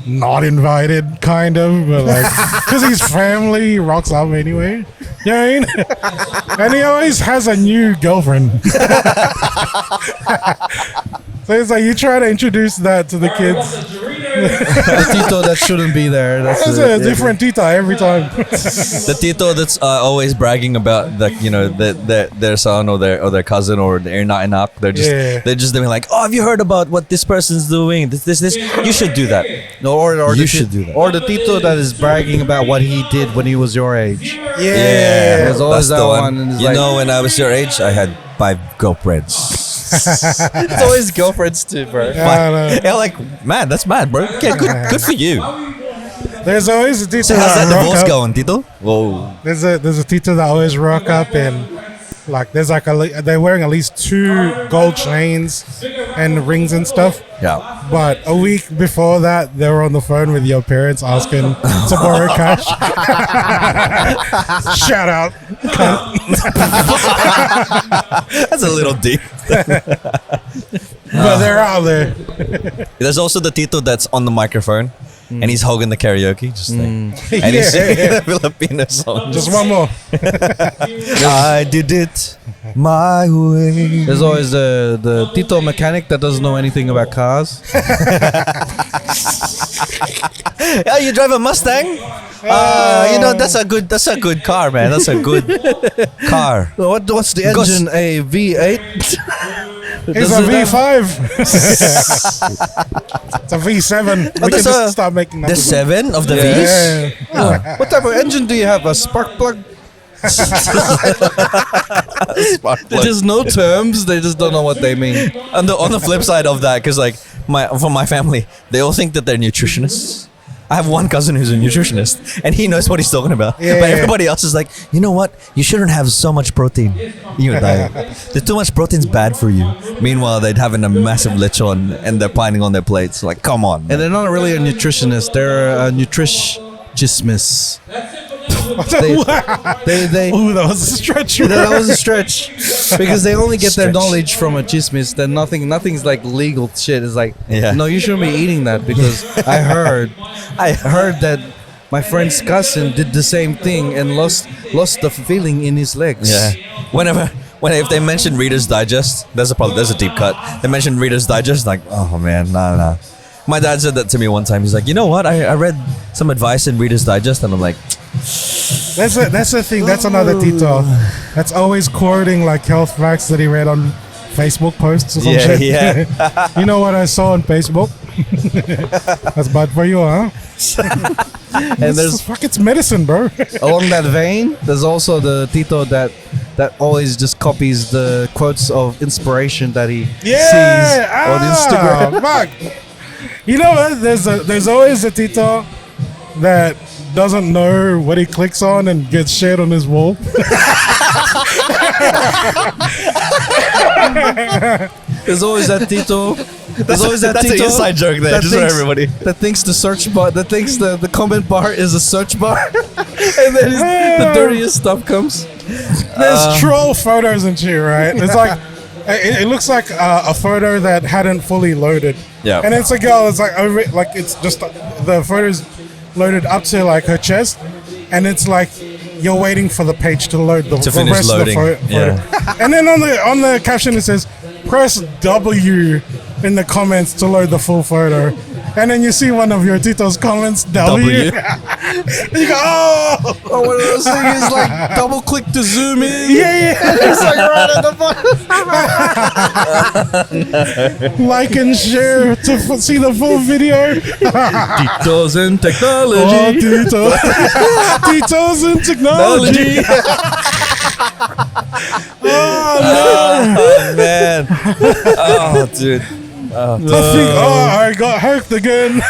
not invited, kind of, but like because his family rocks up anyway. You know what I mean? And he always has a new girlfriend. So it's like you try to introduce that to the kids. The Tito that shouldn't be there. That's It's a different Tito every time. The Tito that's always bragging about their son or their cousin or their inak. They're just doing like, oh, have you heard about what this person's doing? This. You should do that. No, or You the should do that. Or the Tito that is bragging about what he did when he was your age. Yeah, There's always that's that the one, and it's You like- know, when I was your age, I had 5 girlfriends. It's always girlfriends too, bro. Yeah, like, man, that's mad, bro. Yeah, good for you. There's always a Tito So how's that rock divorce up. going, Tito? Whoa. There's a Tito that always rock up and like there's like they're wearing at least 2 gold chains and rings and stuff. Yeah. But a week before that, they were on the phone with your parents asking to borrow cash. Shout out. That's a little deep. But they're out there. There's also the Tito that's on the microphone and he's hogging the karaoke, just like, and he's singing the Filipino song. Just one more. I did it my way. There's always the Tito mechanic that doesn't know anything about cars. Yeah, you drive a Mustang? That's a good car, man. That's a good car. What's the engine? A V8? It's a V5. It's a V7. We can just start making that. The 7 of the Yeah. V's? Oh. What type of engine do you have? A spark plug? There's no terms. They just don't know what they mean. On the flip side of that, because like from my family, they all think that they're nutritionists. I have one cousin who's a nutritionist, and he knows what he's talking about. Yeah, but yeah. everybody else is like, you know what? You shouldn't have so much protein in your diet. Too much protein's bad for you. Meanwhile, they're having a massive lechon and they're piling on their plates. Like, come on. And they're not really a nutritionist. They're a nutritionist. They Ooh, that was a stretch. that was a stretch because they only get their Stretch. knowledge from a chismis. Then nothing's like legal shit. It's like, Yeah. no, you shouldn't be eating that because I heard that my friend's cousin did the same thing and lost the feeling in his legs. Yeah. If they mention Reader's Digest, there's a deep cut. They mention Reader's Digest, like, oh man, nah. My dad said that to me one time. He's like, you know what? I read some advice in Reader's Digest, and I'm like, That's the thing. That's another Tito. That's always quoting like health facts that he read on Facebook posts or some Yeah, shit. yeah. You know what I saw on Facebook? That's bad for you, huh? And It's medicine, bro. along that vein, there's also the Tito that always just copies the quotes of inspiration that he sees on Instagram. Fuck. You know what? There's always a Tito that doesn't know what he clicks on and gets shared on his wall. There's always that Tito. There's always that that's Tito an inside joke there, that just for thinks- everybody. That thinks the search bar, that thinks the comment bar is a search bar, and then the dirtiest stuff comes. There's troll photos and shit, right? It's like it looks like a photo that hadn't fully loaded. Yeah. And it's a girl. It's like it's just the photos loaded up to like her chest, and it's like you're waiting for the page to load the finish rest loading. of the photo. Yeah. And then on the caption it says, "Press W in the comments to load the full photo." And then you see one of your Tito's comments, W. And you go, oh! Oh, one of those things is like double click to zoom in. Yeah. It's like right at the bottom. Like and share to see the full video. Titos and Oh, technology. Tito. Tito's and technology. Oh man. Oh dude. I got hacked again.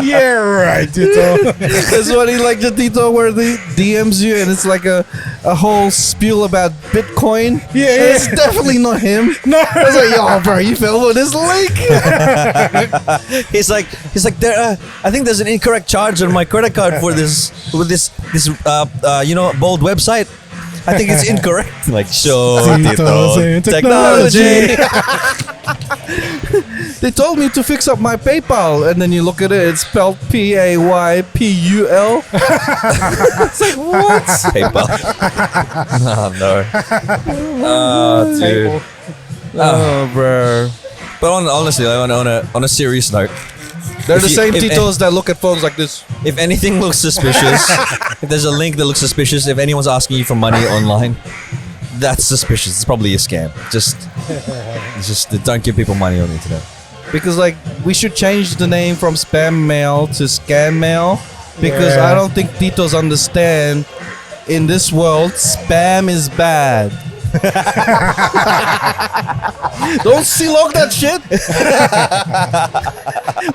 Yeah, right, Tito. That's what he like the Tito where he DMs you and it's like a whole spiel about Bitcoin. Yeah. It's definitely not him. No. I was like, yo, bro, you fell for this link. He's like there. I think there's an incorrect charge on my credit card for this bold website. I think it's incorrect. Like, show Titos and technology. They told me to fix up my PayPal, and then you look at it, it's spelled PayPul. It's like, what? PayPal. Oh no. Oh dude. Oh, bro. But honestly, on a serious note, They're If the you- same if- Titos that look at phones like this. if anything looks suspicious, if there's a link that looks suspicious, if anyone's asking you for money online, that's suspicious. It's probably a scam. Just don't give people money on the internet. Because, like, we should change the name from spam mail to scam mail. Because Yeah. I don't think Titos understand in this world, spam is bad. Don't log that shit.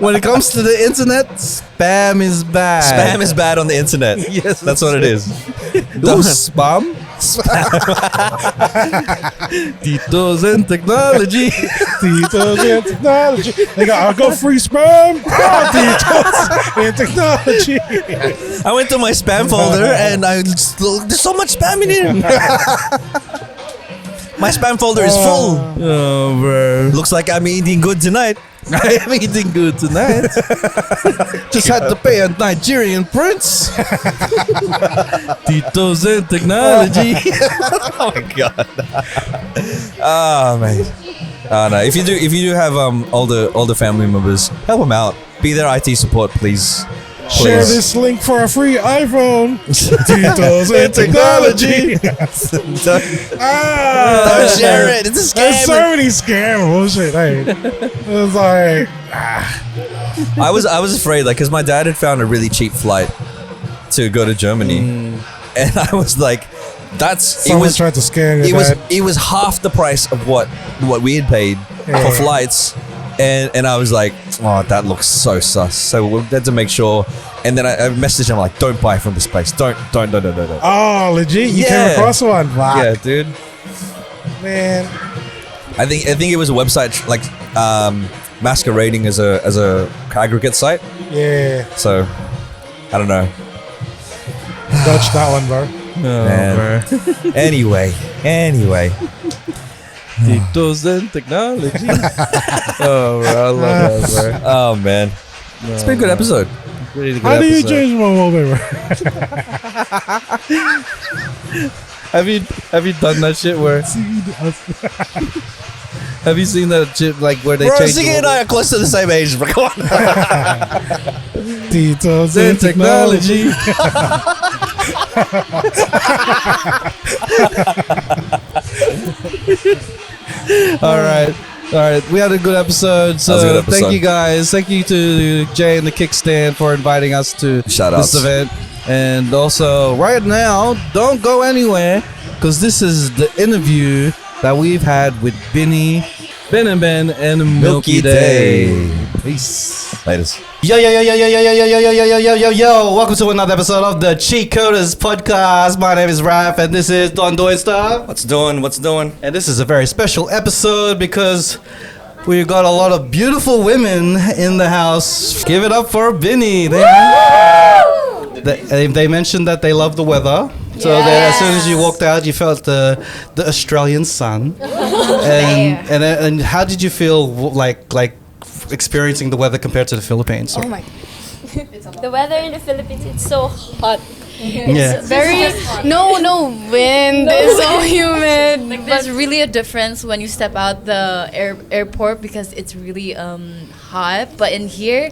When it comes to the internet, spam is bad. Spam is bad on the internet. Yes, That's what it is. Ooh, spam. Titos and technology. Tito's and technology. I got free spam. Tito's and technology. I went to my spam folder and there's so much spam in here. My spam folder is full. Oh, bro. Looks like I'm eating good tonight. I am eating good tonight. Just had to pay a Nigerian prince. Titos and technology. Oh my god. Oh man. No. If you do have older family members, help them out. Be their IT support, please. Share Please. this link for a free iPhone. Titos and technology. Don't share it. It's a scam. There's so many scam bullshit. Hey, it's like I was afraid, like, because my dad had found a really cheap flight to go to Germany, and I was like, someone tried to scam your dad. it was half the price of what we had paid for flights, and I was like, oh, that looks so sus. So we had to make sure. And then I messaged him like, don't buy from this place. Don't. Oh, legit? You came across one? Wow. Yeah, dude. Man. I think it was a website like masquerading as a aggregate site. Yeah. So I don't know. Dodged that one, bro. Man. Anyway. Titos and technology. Oh, bro, I love that, bro. Oh man, it's been a good episode. Really good How do you episode. change my wallpaper? Have you done that shit where? Have you seen that shit like where they Bro, change? Ziggy and I are close to the same age. Bro. Come on. Titos and and technology. All right. We had a good episode. So That was a good episode. thank you guys. Thank you to Jay and the Kickstand for inviting us to Shout-outs. this event. And also, right now, don't go anywhere because this is the interview that we've had with Ben and Ben and Milky Day. Peace. Latest. Yo! Welcome to another episode of the Cheatcoders podcast. My name is Raph, and this is Don Doing Stuff. What's doing? And this is a very special episode because we've got a lot of beautiful women in the house. Give it up for Vinny. They mentioned that they love the weather. So as soon as you walked out, you felt the Australian sun. And how did you feel like experiencing the weather compared to the Philippines? Oh my. The weather in the Philippines, it's so hot. Yeah. It's very no wind. It's so humid. Like there's really a difference when you step out the airport because it's really hot. But in here,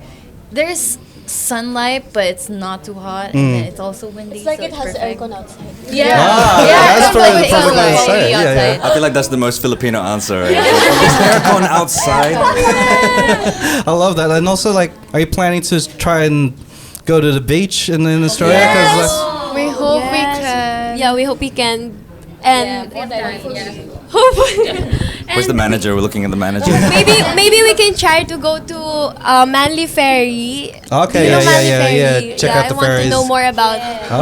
there's sunlight, but it's not too hot, and then it's also windy. It's like so it has perfect. aircon outside. Yeah, that's it's probably like the perfect way to AC say it. Yeah, outside. I feel like that's the most Filipino answer. Right? Is the aircon outside? I love that. And also, like, are you planning to try and go to the beach in Australia? 'Cause, We hope we can. Yeah, we hope we can. And Where's the manager? We're looking at the manager. maybe we can try to go to Manly Ferry. Okay, You know yeah. Manly Ferry? Check out the I want ferries. to know more about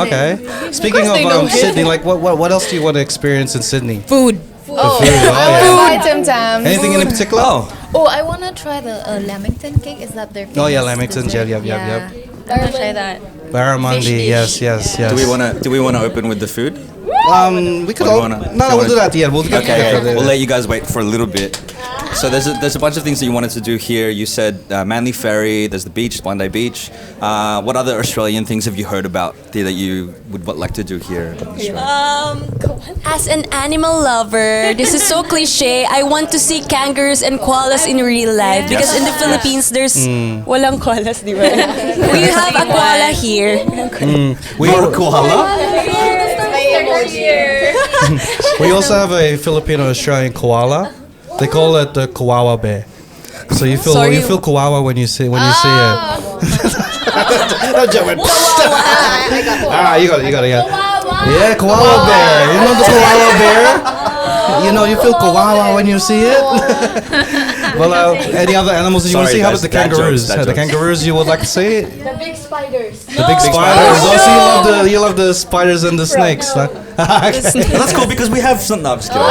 Okay. Speaking of Sydney, like, what else do you want to experience in Sydney? Food. Oh, yeah. Item time. Anything in particular? Oh, I wanna try the Lamington cake. Is that their? Oh, yeah, famous Lamington. dessert? Yep. I wanna try that. Barramundi. Fish Yes. Do we wanna open with the food? We could. What do you wanna- We'll do that. Yeah, we'll get Okay, to that. we'll let you guys wait for a little bit. So there's a bunch of things that you wanted to do here. You said Manly Ferry. There's the beach, Bondi Beach. What other Australian things have you heard about that you would like to do here? in Australia? As an animal lover, this is so cliche. I want to see kangaroos and koalas in real life because in the Philippines there's walang koalas, di ba? We have a koala here. We also have a Filipino Australian koala. They call it the Kawawa bear. So you feel Kawawa when you see it. You got it. Yeah, Kawawa bear. You know the Kawawa bear? You feel Kawawa when you see it. Well, any other animals that you want to see? Sorry, How about the dad kangaroos? jokes, dad The jokes. kangaroos you would like to see? The big spiders. The big spiders. Oh, so you love the spiders and the snakes. Huh? That's cool because we have some. No, I'm just kidding.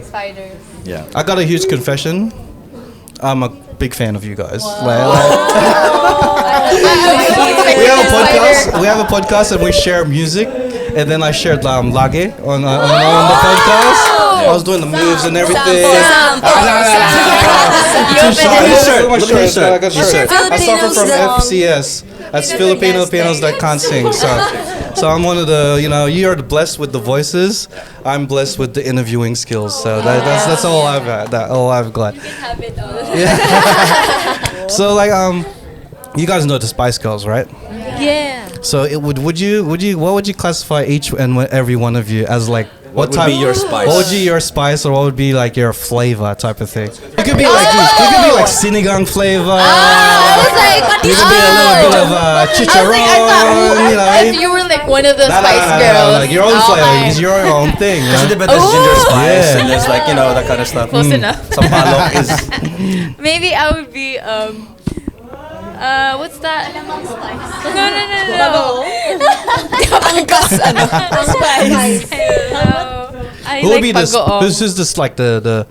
Spiders. Yeah. I got a huge confession. I'm a big fan of you guys. We have a podcast and we share music, and then I shared lage on the podcast. I was doing the moves and everything. Look at his shirt. I got a shirt. I suffer from Filipinos FCS. That's Filipino pianos that can't sing. So I'm one of the, you are blessed with the voices. I'm blessed with the interviewing skills. So that's all I've got. That's all I've got. Yeah. So like you guys know the Spice Girls, right? Yeah. So what would you classify each and every one of you as like? What would be your spice? What would be your spice, or what would be like your flavor type of thing? It could be like sinigang flavor. I was like, You could be a little bit of chicharron. if you were like one of the Spice No, Girls. like your own flavor. It's your own thing. There's You know? there's ginger spice Yeah. and there's like that kind of stuff. Close enough. Sampalok is Maybe I would be what's that? No. I Who would like be this? bagoong. Who's this like the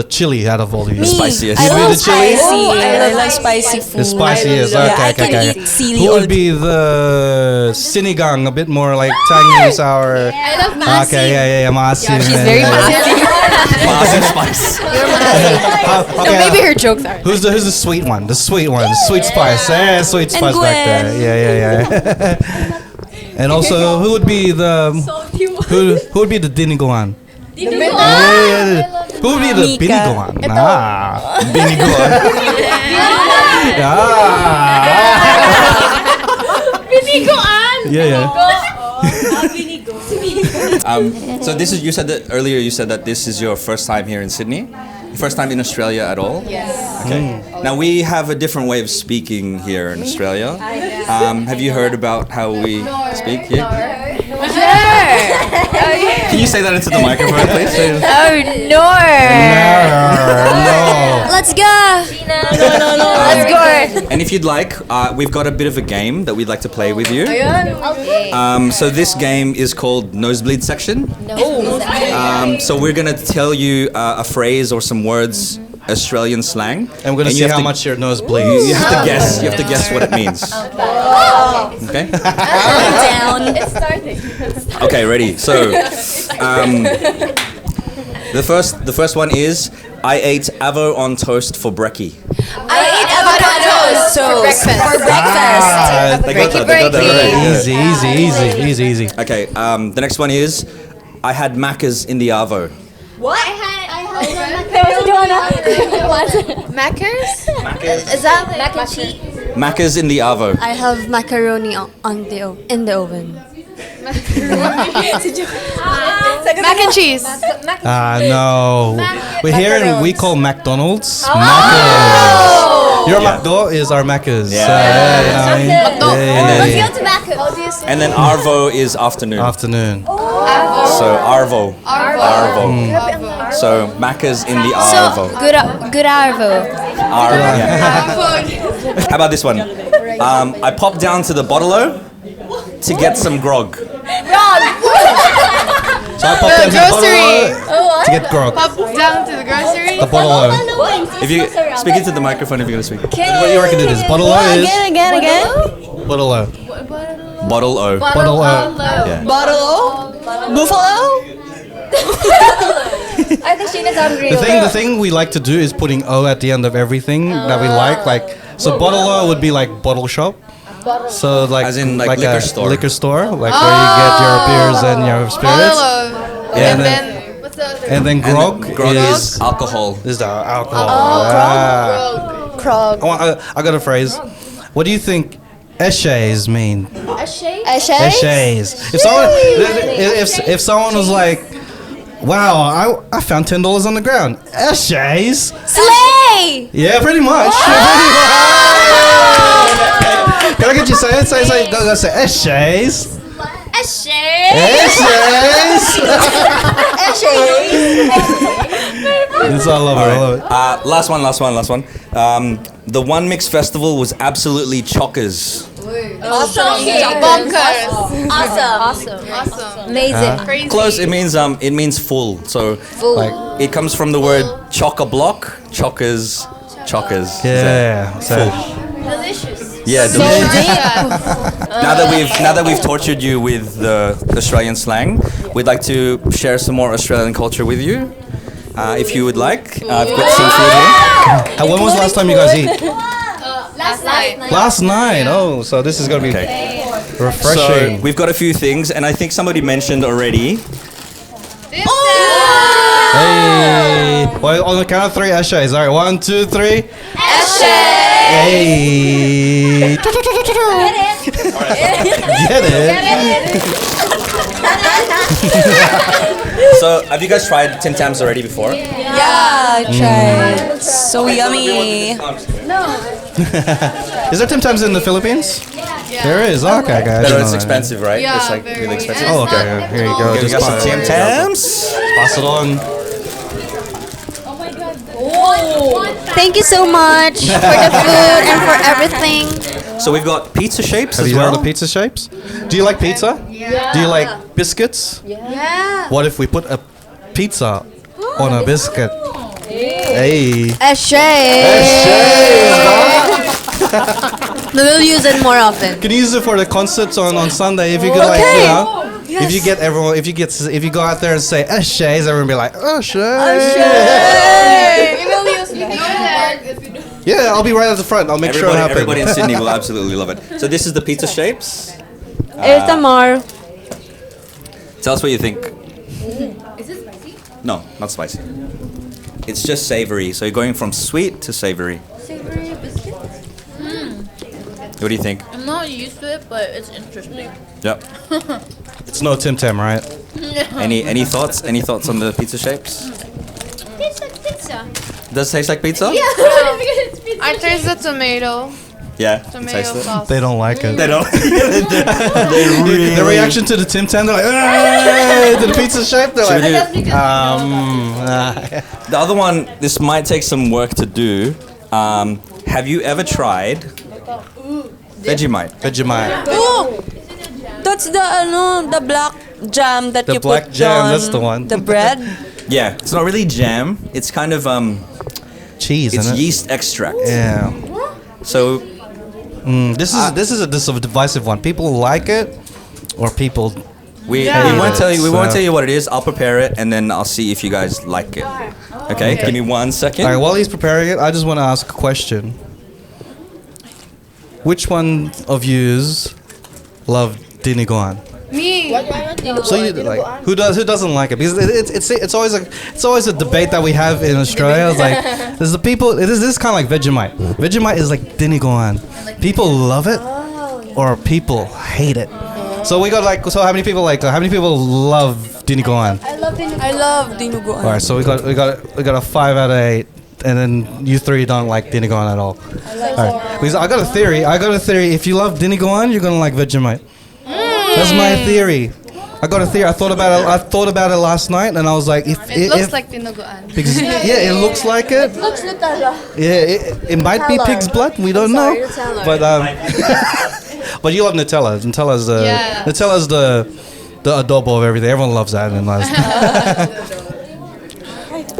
chili out of all of you? Me. spiciest. I You'd be love the chili? spicy. I like spicy food. The spiciest. Yeah, Okay, I can okay. eat sili Who all would be the sinigang? A bit more like tangy, sour. I love masi. Okay, yeah, masi. She's very masi. Massive spice. No, maybe her jokes are. Who's the sweet one? The sweet one. The sweet spice. Yeah, sweet spice back there. Yeah. And also, who would be the who would be the diniguan? Yeah. Who would be the Mika. biniguan? Biniguan. Yeah. So this is, you said that earlier. You said that this is your first time here in Sydney, first time in Australia at all. Yes. Okay. Now we have a different way of speaking here in Australia. Have you heard about how we speak here? Can you say that into the microphone, please? No. Let's go. Let's go. And if you'd like, we've got a bit of a game that we'd like to play with you. Okay. So this game is called Nosebleed Section. So we're gonna tell you a phrase or some words, Australian slang. And we're gonna you see have how to- much your nose bleeds. You have to guess. You have to guess what it means. Okay. Down. It's starting. Okay. Ready. So, the first one is I ate avo on toast for brekkie. I ate avocado toast for breakfast. They got that. They got that right. Easy. Okay. The next one is I had macas in the avo. Mackers? Is that like mac and cheese? Macas in the avo. I have macaroni in the oven. Mac and cheese. No. We're here and we call McDonald's Macca's. Your McDo is our Macca's. Yeah. Yeah. to Mac. And then arvo is afternoon. Afternoon. So arvo. So macas in the arvo. Good arvo. Arvo. Yeah. How about this one? I popped down to the bottle-o to get some grog. So I popped into the grocery. bottle to get grog. Pop down to the grocery. The bottle. If you speak into the microphone, if you're gonna speak. What do you reckon it is? Bottle is Again. bottle. Bottle-o. Bottle. Yeah. Buffalo. I think Sheena's hungry. The thing we like to do is putting O at the end of everything that we like so bottle O would be like bottle shop. So like As in, like, liquor a store. liquor store, like where you get your beers and your spirits. And then what's the other? And then grog, Grog is is alcohol. the alcohol. I got a phrase. What do you think eshays mean? Eshays. If someone was like, wow, I found $10 on the ground. Eshays. Slay. Yeah, pretty much. Can I get you to say it? Go say eshays. It's all over. I love it. Last one. The One Mix Festival was absolutely chockers. Awesome. Amazing. Close. It means full. So like it comes from the word chock-a-block, chockers. Yeah. So Delicious. Yeah. So delicious. deep. Now that we've tortured you with the Australian slang, we'd like to share some more Australian culture with you. If you would like, I've got some food here. When was the last time you guys eat? Last night. Last night. Oh, so this is gonna be Okay. refreshing. So we've got a few things, and I think somebody mentioned already. Hey. Well, on the count of 3, Eshays. All right, 1, 2, 3. Hey. Get it? So, have you guys tried Tim Tams already before? Yeah, I tried. So yummy. Is there Tim Tams in the Philippines? Yeah. There is. Okay, guys. But it's expensive, right? Yeah, it's like very really expensive. Oh, okay. Here you go. Okay, we Just got some Tim Tams. pass it on. Thank you so much for the food and for everything. So we've got pizza shapes Have as you heard well. of pizza shapes? Do you like pizza? Yeah. Do you like biscuits? Yeah. What if we put a pizza on a biscuit? Hey. We will use it more often. Can you use it for the concerts on Sunday if you could, like, you know? If you get everyone, if you go out there and say Shays, everyone will be like, Shay. We will use that. Yeah, I'll be right at the front. I'll make sure it happens. Everybody in Sydney will absolutely love it. So this is the pizza shapes. Here's the more. Tell us what you think. Is it spicy? No, not spicy. It's just savory. So you're going from sweet to savory. Savory biscuits? What do you think? I'm not used to it, but it's interesting. Yep. It's no Tim Tam, right? Any thoughts? Any thoughts on the pizza shapes? Tastes like pizza. Does it taste like pizza? Yeah. I taste the tomato. Yeah. Tomato taste it. sauce. They don't like it. They don't. The reaction to the Tim Tam, they're like, "Hey!" To the pizza shape, they're Should we like, do- The other one, this might take some work to do. Have you ever tried Vegemite? Vegemite. Oh, that's the black jam that The you black put jam, on that's the one. the bread. Yeah, it's not really jam. It's kind of Cheese, it's isn't it? yeast extract. Yeah. So This is a divisive one. People like it, or people. we Yeah. won't tell you. We won't So- tell you what it is. I'll prepare it, and then I'll see if you guys like it. Okay. Give me 1 second. All right. While he's preparing it, I just want to ask a question. Which one of yous love diniguan? Me. So you like who doesn't like it? Because it's always a debate that we have in Australia. It's like there's the people. This is kind of like Vegemite. Vegemite is like diniguan. People love it, or people hate it. So we got like how many people love diniguan? I love dinuguan. All right, so we got a 5 out of 8, and then you 3 don't like diniguan at all. All right, because I got a theory. If you love diniguan, you're gonna like Vegemite. That's my theory. I got a theory. I thought about it last night, and I was like, It looks like tinuguan. because yeah, it looks like it. Looks Nutella. Yeah, it might be pig's blood. We don't know. But but you love Nutella. Nutella's Yeah. Nutella's the adobo of everything. Everyone loves that. And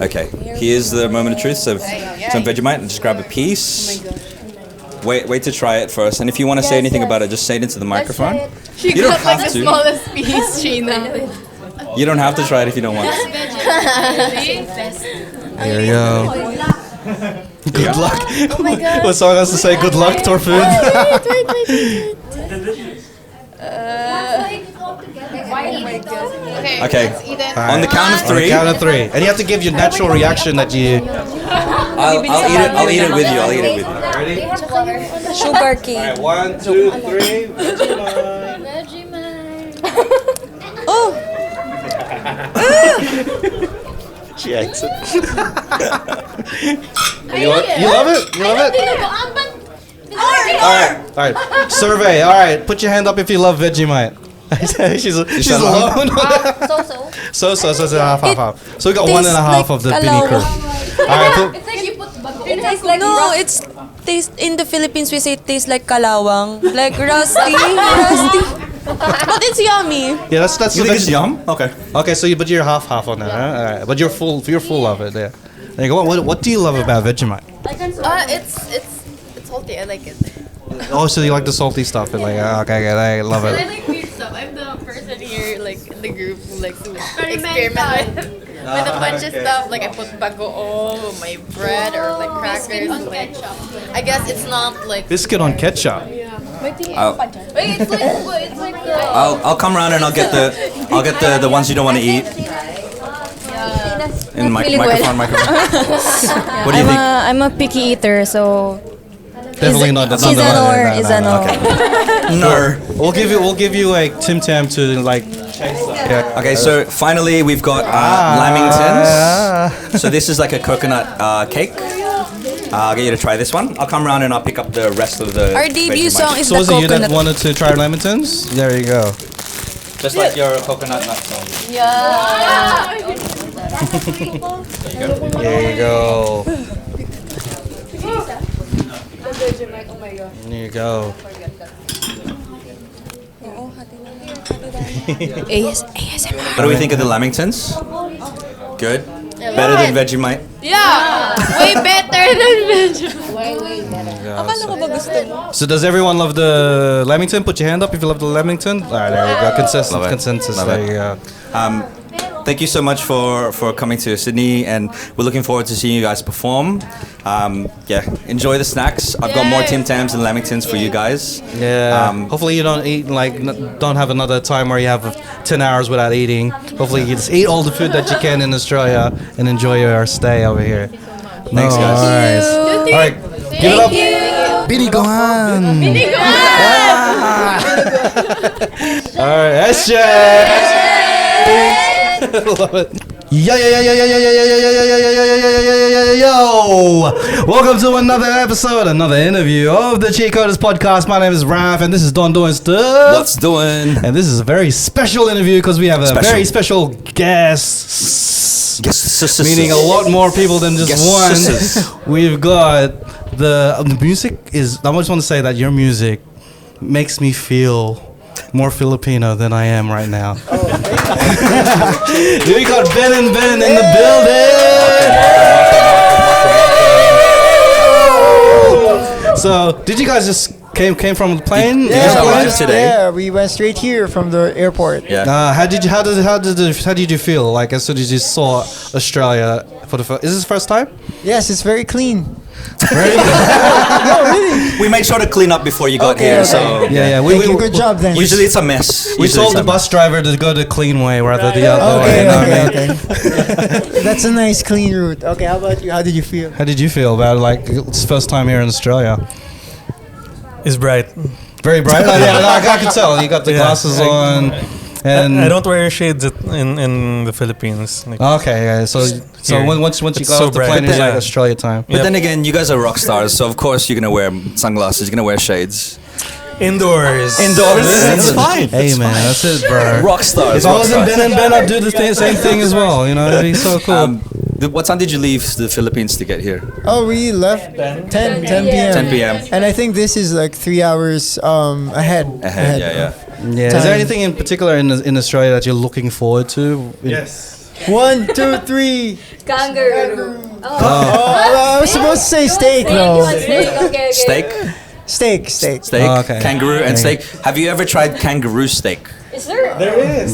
Okay. Here's the moment of truth. So some Vegemite, and just grab a piece. Wait to try it first. And if you want to say anything about it, just say it into the microphone. She You don't got like have the to. smallest piece, Sheena. You don't have to try it if you don't want. here we go. Good luck. What someone has to say good luck to our food. Okay. Let's eat it. On the count of On the 3, count of 3, and you have to give your natural reaction that you. I'll eat it. I'll eat it with you. I'll eat it with you. Ready? Sugar cake. 1, 2, 3. Oh, She hates it. You love it? You love it? All right. Survey. All right. Put your hand up if you love Vegemite. she's alone. So half. So we got Tastes 1.5 of the like Bini crew. All right. no, it's taste in the Philippines we say it tastes like kalawang, like rusty. But it's yummy. Yeah, that's You the think it's veg- yum? Okay. Okay, so but you're half on that. Huh? All right. But you're full of it. Yeah. There you go. What do you love about Vegemite? It's salty. I like it. Oh, so you like the salty stuff? And like, okay, I love I it. like weird stuff. I'm the person here, like in the group, who likes to experiment with a bunch of stuff. Like I put bagoong on my bread or like crackers. Like, I guess it's not like. Biscuit on ketchup. Wait, it's like I'll come around and I'll get the ones you don't want to eat. In microphone. What do you think? I'm a picky eater, so Definitely not. is a no or is a no. No. We'll give you like Tim Tam to like. Yeah. Okay, so finally we've got lamingtons. So this is like a coconut cake. I'll get you to try this one. I'll come around and I'll pick up the rest of the. Our debut Vegemite. song is So the was it you that coconut. wanted to try lamingtons? There you go. Just like your coconut nut song. There you go. There you go. ASMR. What do we think of the lamingtons? Good. Better than Vegemite. yeah, way better than So does everyone love the lamington? Put your hand up if you love the lamington. All right, there you go. Consensus. Love it. Consensus. Love There it. you go. Thank you so much for coming to Sydney, and we're looking forward to seeing you guys perform. Yeah, enjoy the snacks. I've got more Tim Tams and lamingtons for you guys. Yeah. Hopefully you don't eat don't have another time where you have 10 hours without eating. Hopefully you just eat all the food that you can in Australia and enjoy your stay over here. Thanks, guys. All right. Give it up. Bini Gohan. All right. Eshe. Love it. Yo. Welcome to another episode, another interview of the Cheatcoders podcast. My name is Raph, and this is Don doing stuff. What's doing? And this is a very special interview because we have a very special guest. Meaning a lot more people than just one. We've got the music is. I just want to say that your music makes me feel more Filipino than I am right now. We got Ben and Ben in the building. So, did you guys just came from the plane? Yeah, we went straight here from the airport. Yeah. How did you feel like as soon as you saw Australia for the first? Is this the first time? Yes, it's very clean. We made sure to clean up before you got here, so Yeah. Thank you, good job then. usually it's a mess. We told the bus driver to go the clean way rather than the other way. Okay, You know what I okay, mean? okay. That's a nice clean route. Okay, how about you? How did you feel? How did you feel about it? Like it's first time here in Australia? It's bright. Very bright. I can tell. You got the glasses on, and I don't wear shades in the Philippines. Like, okay. Yeah, so Here. once you It's got so off the bright. plane, it's Yeah. like Australia time. But then again, you guys are rock stars, so of course you're gonna wear sunglasses. You're gonna wear shades. indoors. That's fine. Hey man, that's it, bro. Rock stars. If I wasn't Ben and Ben, I'd do the same thing as well. You know, it'd be so cool. What time did you leave the Philippines to get here? Oh, we left 10 p.m. 10 p.m. And I think this is like 3 hours ahead. Yeah. Yeah. Is there anything in particular in Australia that you're looking forward to? Yes. 1, 2, 3. Kangaroo. I was supposed to say steak though. Steak? Steak. Steak, Oh, okay. kangaroo, and steak. Have you ever tried kangaroo steak? Is there? There is.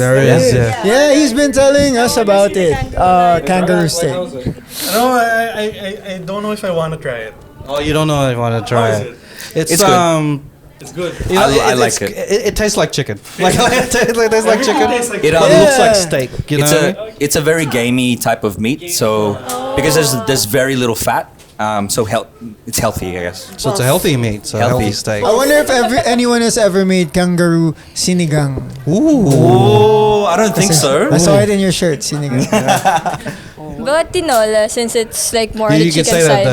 Yeah. Yeah, he's been telling us about it. Kangaroo steak. No, I don't know if I want to try it. Oh, you don't know if you want to try it. It's It's good. It's good. You know, I like it. It tastes like chicken. Like it tastes like chicken. It looks like steak. You know. It's a very gamey type of meat. So because there's very little fat, so it's healthy, I guess. So it's a healthy meat. So Healthy. healthy steak. I wonder if anyone has ever made kangaroo sinigang. Oh, I don't think so. I saw it in your shirt, sinigang. But tinola, since it's like more on the You can chicken say side.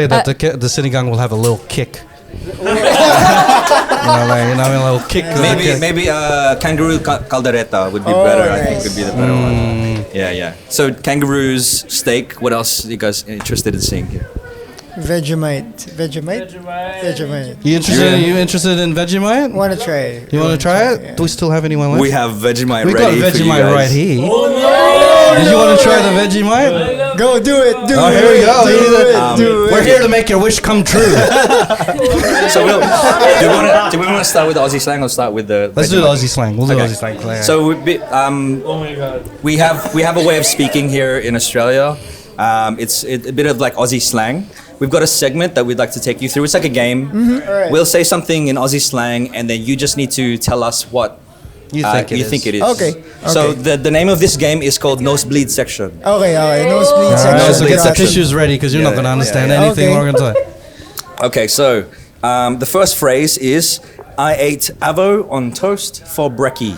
that the sinigang will have a little kick. You know, a little kick. Maybe kangaroo caldereta would be better. I think nice. would be the better one. Yeah. So kangaroos, steak. What else are you guys interested in seeing here? Vegemite. You interested in Vegemite? Want to try? You want to try it? Yeah. Do we still have anyone left? We have Vegemite We got ready for you Vegemite guys. right here. Did you want to try the Vegemite? Go do it. Do Oh, it. here we go. Do it. We're here to make your wish come true. So do we want to start with the Aussie slang or start with the? Let's do the Vegemite? Aussie slang. We'll do Okay. Aussie slang. So Oh my god. we have a way of speaking here in Australia. It's a bit of like Aussie slang. We've got a segment that we'd like to take you through. It's like a game. Alright. We'll say something in Aussie slang, and then you just need to tell us what you think it is. Okay. So the name of this game is called Nosebleed Section. Okay. Nosebleed All section. right, so get the Gotcha. tissues ready because you're not going to understand anything Okay. we're going to say. Okay, so the first phrase is I ate avo on toast for brekkie.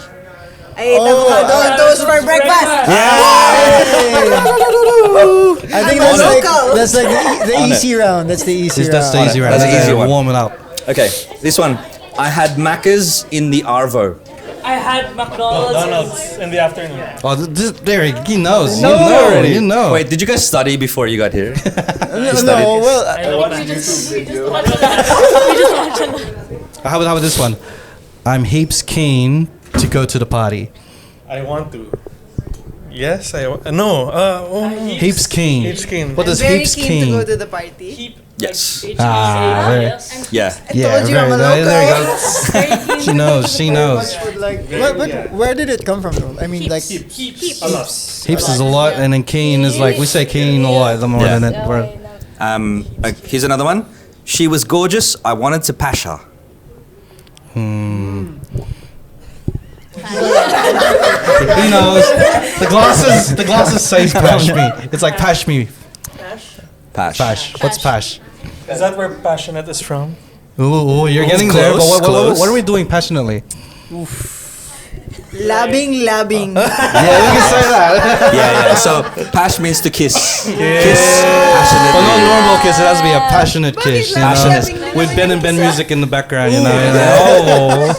I ate avocado on toast for breakfast. I think that's like the easy round. That's the easy round. That's the easy round. That's the easy one. Warm it up. Okay, this one. I had Macca's in the Arvo. I had McDonald's. McDonald's in the afternoon. Oh, there he knows. No. You know already. You know. Wait, did you guys study before you got here? No, well, How about this one? I'm heaps keen to go to the party. I want to. Yes, no. Heaps keen. Heaps keen. What does Very heaps keen keen? to go to the party. Yes. Ah, very, Yeah. yeah, told you I'm a there you go. She knows. She knows. but where did it come from though? I mean, like Heaps is a lot, and then keen is like we say keen a lot. The more Yeah. than it. We're- Here's another one. She was gorgeous. I wanted to pash her. He knows. The glasses say pash me. It's like pash me. Pash. Pash. What's pash? Is that where passionate is from? Ooh, you're getting Close, there. But close. what are we doing passionately? Labbing. Yeah, we can say that. Yeah. So pash means to kiss. Kiss passionately. But not normal kiss. It has to be a passionate kiss. You know? With Ben and Ben music in the background. You know.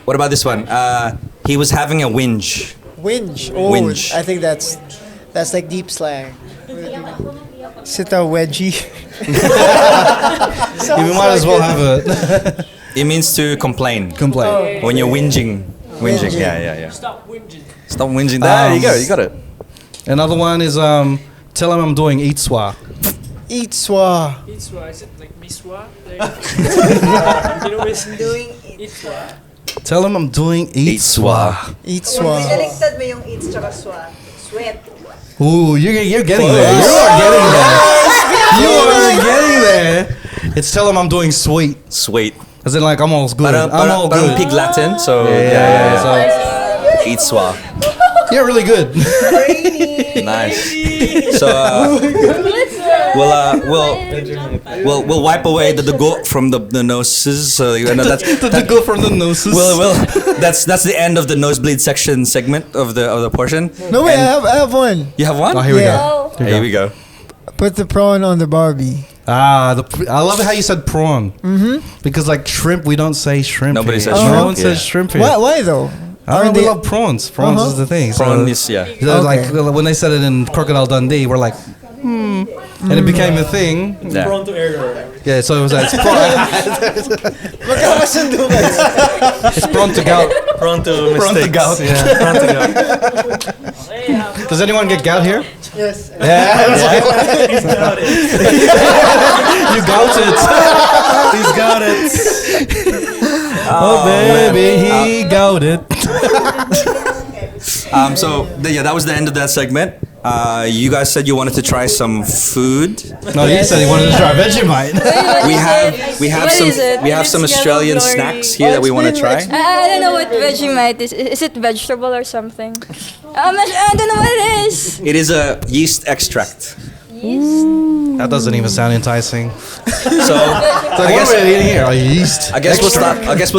What about this one? He was having a whinge. whinge. Oh, Whinge. I think that's like deep slang. Sit a wedgie. You might as well have it. It means to complain. Complain. When you're whinging. Whinging. Whinging. Yeah. Stop whinging. Stop whinging. There you go. You got it. Another one is tell him I'm doing eat swa. Eat swa. Eat-swa, is it like miswa? Like, you know, it's Doing eat-swa. Tell him I'm doing eat swa. Eat swa. Baliktad mo yung eats tsaka swa. Sweat. Ooh, you're getting there. You are getting there. You are getting there. It's tell him I'm doing sweet. Sweet. As in like I'm all good. I'm all good. Pig Latin. So Yeah. So eat swa. You're really good. Nice. So we'll wipe away the goat from the noses. So you know, that's the go from the noses. well that's the end of the nosebleed section segment of the portion. No, wait, And I have one. you have one. Oh, here we Yeah. go. Here we go. Put the prawn on the Barbie. Ah, I love how you said prawn. Mm-hmm. Because like shrimp, we don't say shrimp. Nobody here. says No shrimp, one says yeah. shrimp here. Why though? I don't know, we love prawns. Prawns is the thing. Prawn is yeah. Like when they said it in Crocodile Dundee, we're like, and it became a thing. Yeah. Prone to error. Yeah, so it was like, it's prawn to gout. Prone to mistakes. gout, yeah. Prone to gout. Does anyone get gout here? Yes. Yeah. He's got it. You gout it. He's got it. Oh, baby, he gout it. That was the end of that segment. You guys said you wanted to try some food. No, he said he wanted to try Vegemite. We have some Australian snacks here that we want to try. I don't know what Vegemite is. Is it vegetable or something? I don't know what it is. It is a yeast extract. That doesn't even sound enticing. So I guess we're eating here. Yeast. I guess we'll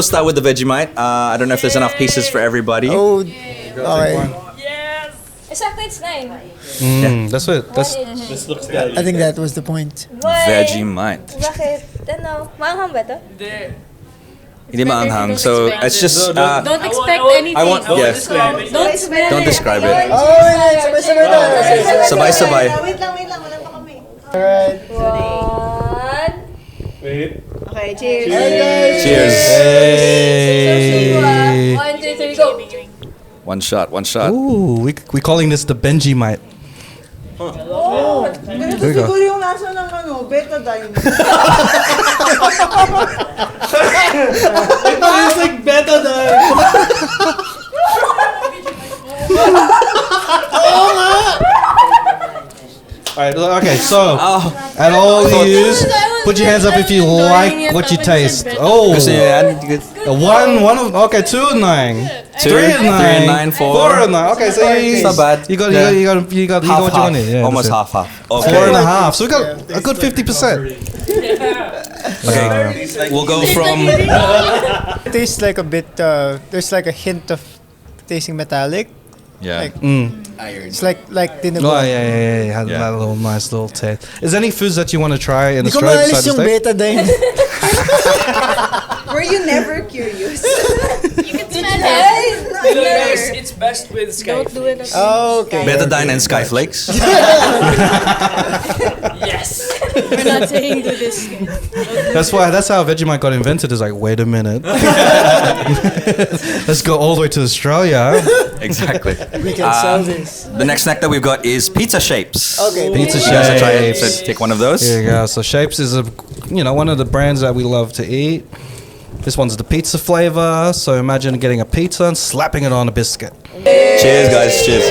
start with the Vegemite. I don't know if there's enough pieces for everybody. Oh, alright. Exactly, it's 9. That's it. That's This looks good. I think that was the point. Vegemite. Bakit? Ano? Maanghang ba ito? Hindi maanghang. So it's just Don't expect anything. I want Don't yeah. Don't describe it. Oh, wait, sabay-sabay tayo. Sabay-sabay. Wait lang. Wala pa kami. Alright. 1. Wait. Okay, cheers. Cheers. Hey. 1, 2, 3, go. One shot. Ooh, we calling this the Benjamite. There you go. Siguro yung nasa ng ano, betadine. It's like better than. Alright, okay, so and all yous, put your hands up if you like what you taste. Oh, one of okay, 2 and 9, 3 and 9, 4 and 9. Okay, so It's not bad. You got what you wanted. Yeah, Almost that's half. it. Okay. 4.5. So we got a good 50%. Okay, we'll go from. It tastes like a bit. There's like a hint of tasting metallic. Yeah. Like, it's like Oh yeah. Had Yeah. that little nice little taste. Is there any foods that you want to try in Di ko Australia maalis besides yung the States? betadine. Were you never curious? You can smell it. It's best with Skype. Do it. Oh, okay. Betadine and Skyflakes. Yes. We're not saying do this. That's how Vegemite got invented. Is like, wait a minute, let's go all the way to Australia. Exactly. We can sell this. The next snack that we've got is pizza shapes. Okay. Pizza You guys wanna try it? Shapes. So take one of those. Here you go. So Shapes is one of the brands that we love to eat. This one's the pizza flavor. So imagine getting a pizza and slapping it on a biscuit. Cheers, guys. Cheers.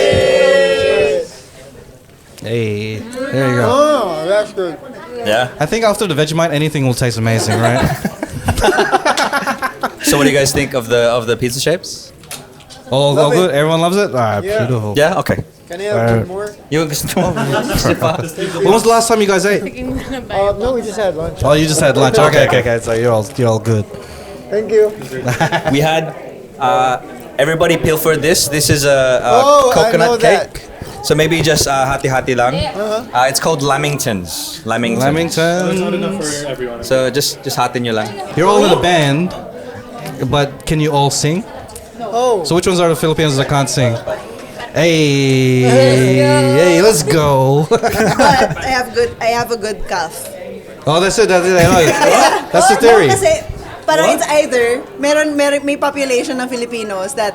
Hey, there you go. Oh, that's good. Yeah. I think after the Vegemite, anything will taste amazing, right? So what do you guys think of the pizza shapes? all Love good. it. Everyone loves it. All right, Yeah. beautiful. Yeah. Okay. Can I have one more? You. When was the last time you guys ate? No, we just had lunch. Oh, you just had lunch. Okay. So you're all good. Thank you. We had everybody pilfer this. This is a Oh, I know coconut that. cake. So maybe just hati-hati lang. It's called Lamingtons. Lamington. It's not enough for everyone. So just hatin nyo lang. You're all in a band, but can you all sing? Oh. So which ones are the Filipinos that can't sing? Hey, let's go. But I have a good cough. Oh, that's it. I know it. That's the theory. No, kasi parang it's either may population ng Filipinos that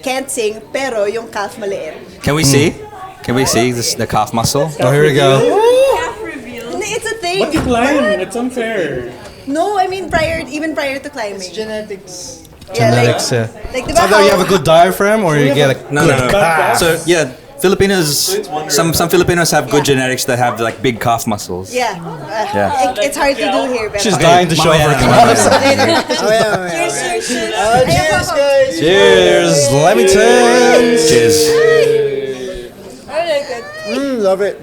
can't sing pero yung calf maliit. Can we see? Can we see the calf muscle? Oh, here we go. It's a thing. But you climb. It's unfair. No, I mean even prior to climbing. It's genetics. Genetics, yeah. Like It's either you have a good diaphragm or you get a No. So yeah, Filipinos. Some Filipinos have good genetics that have like big calf muscles. Yeah. Yeah. It's hard to do here. Pero She's dying to show her. Oh, yeah. Cheers. Cheers, guys. Cheers, Lamington. Cheers. I like it. Love it.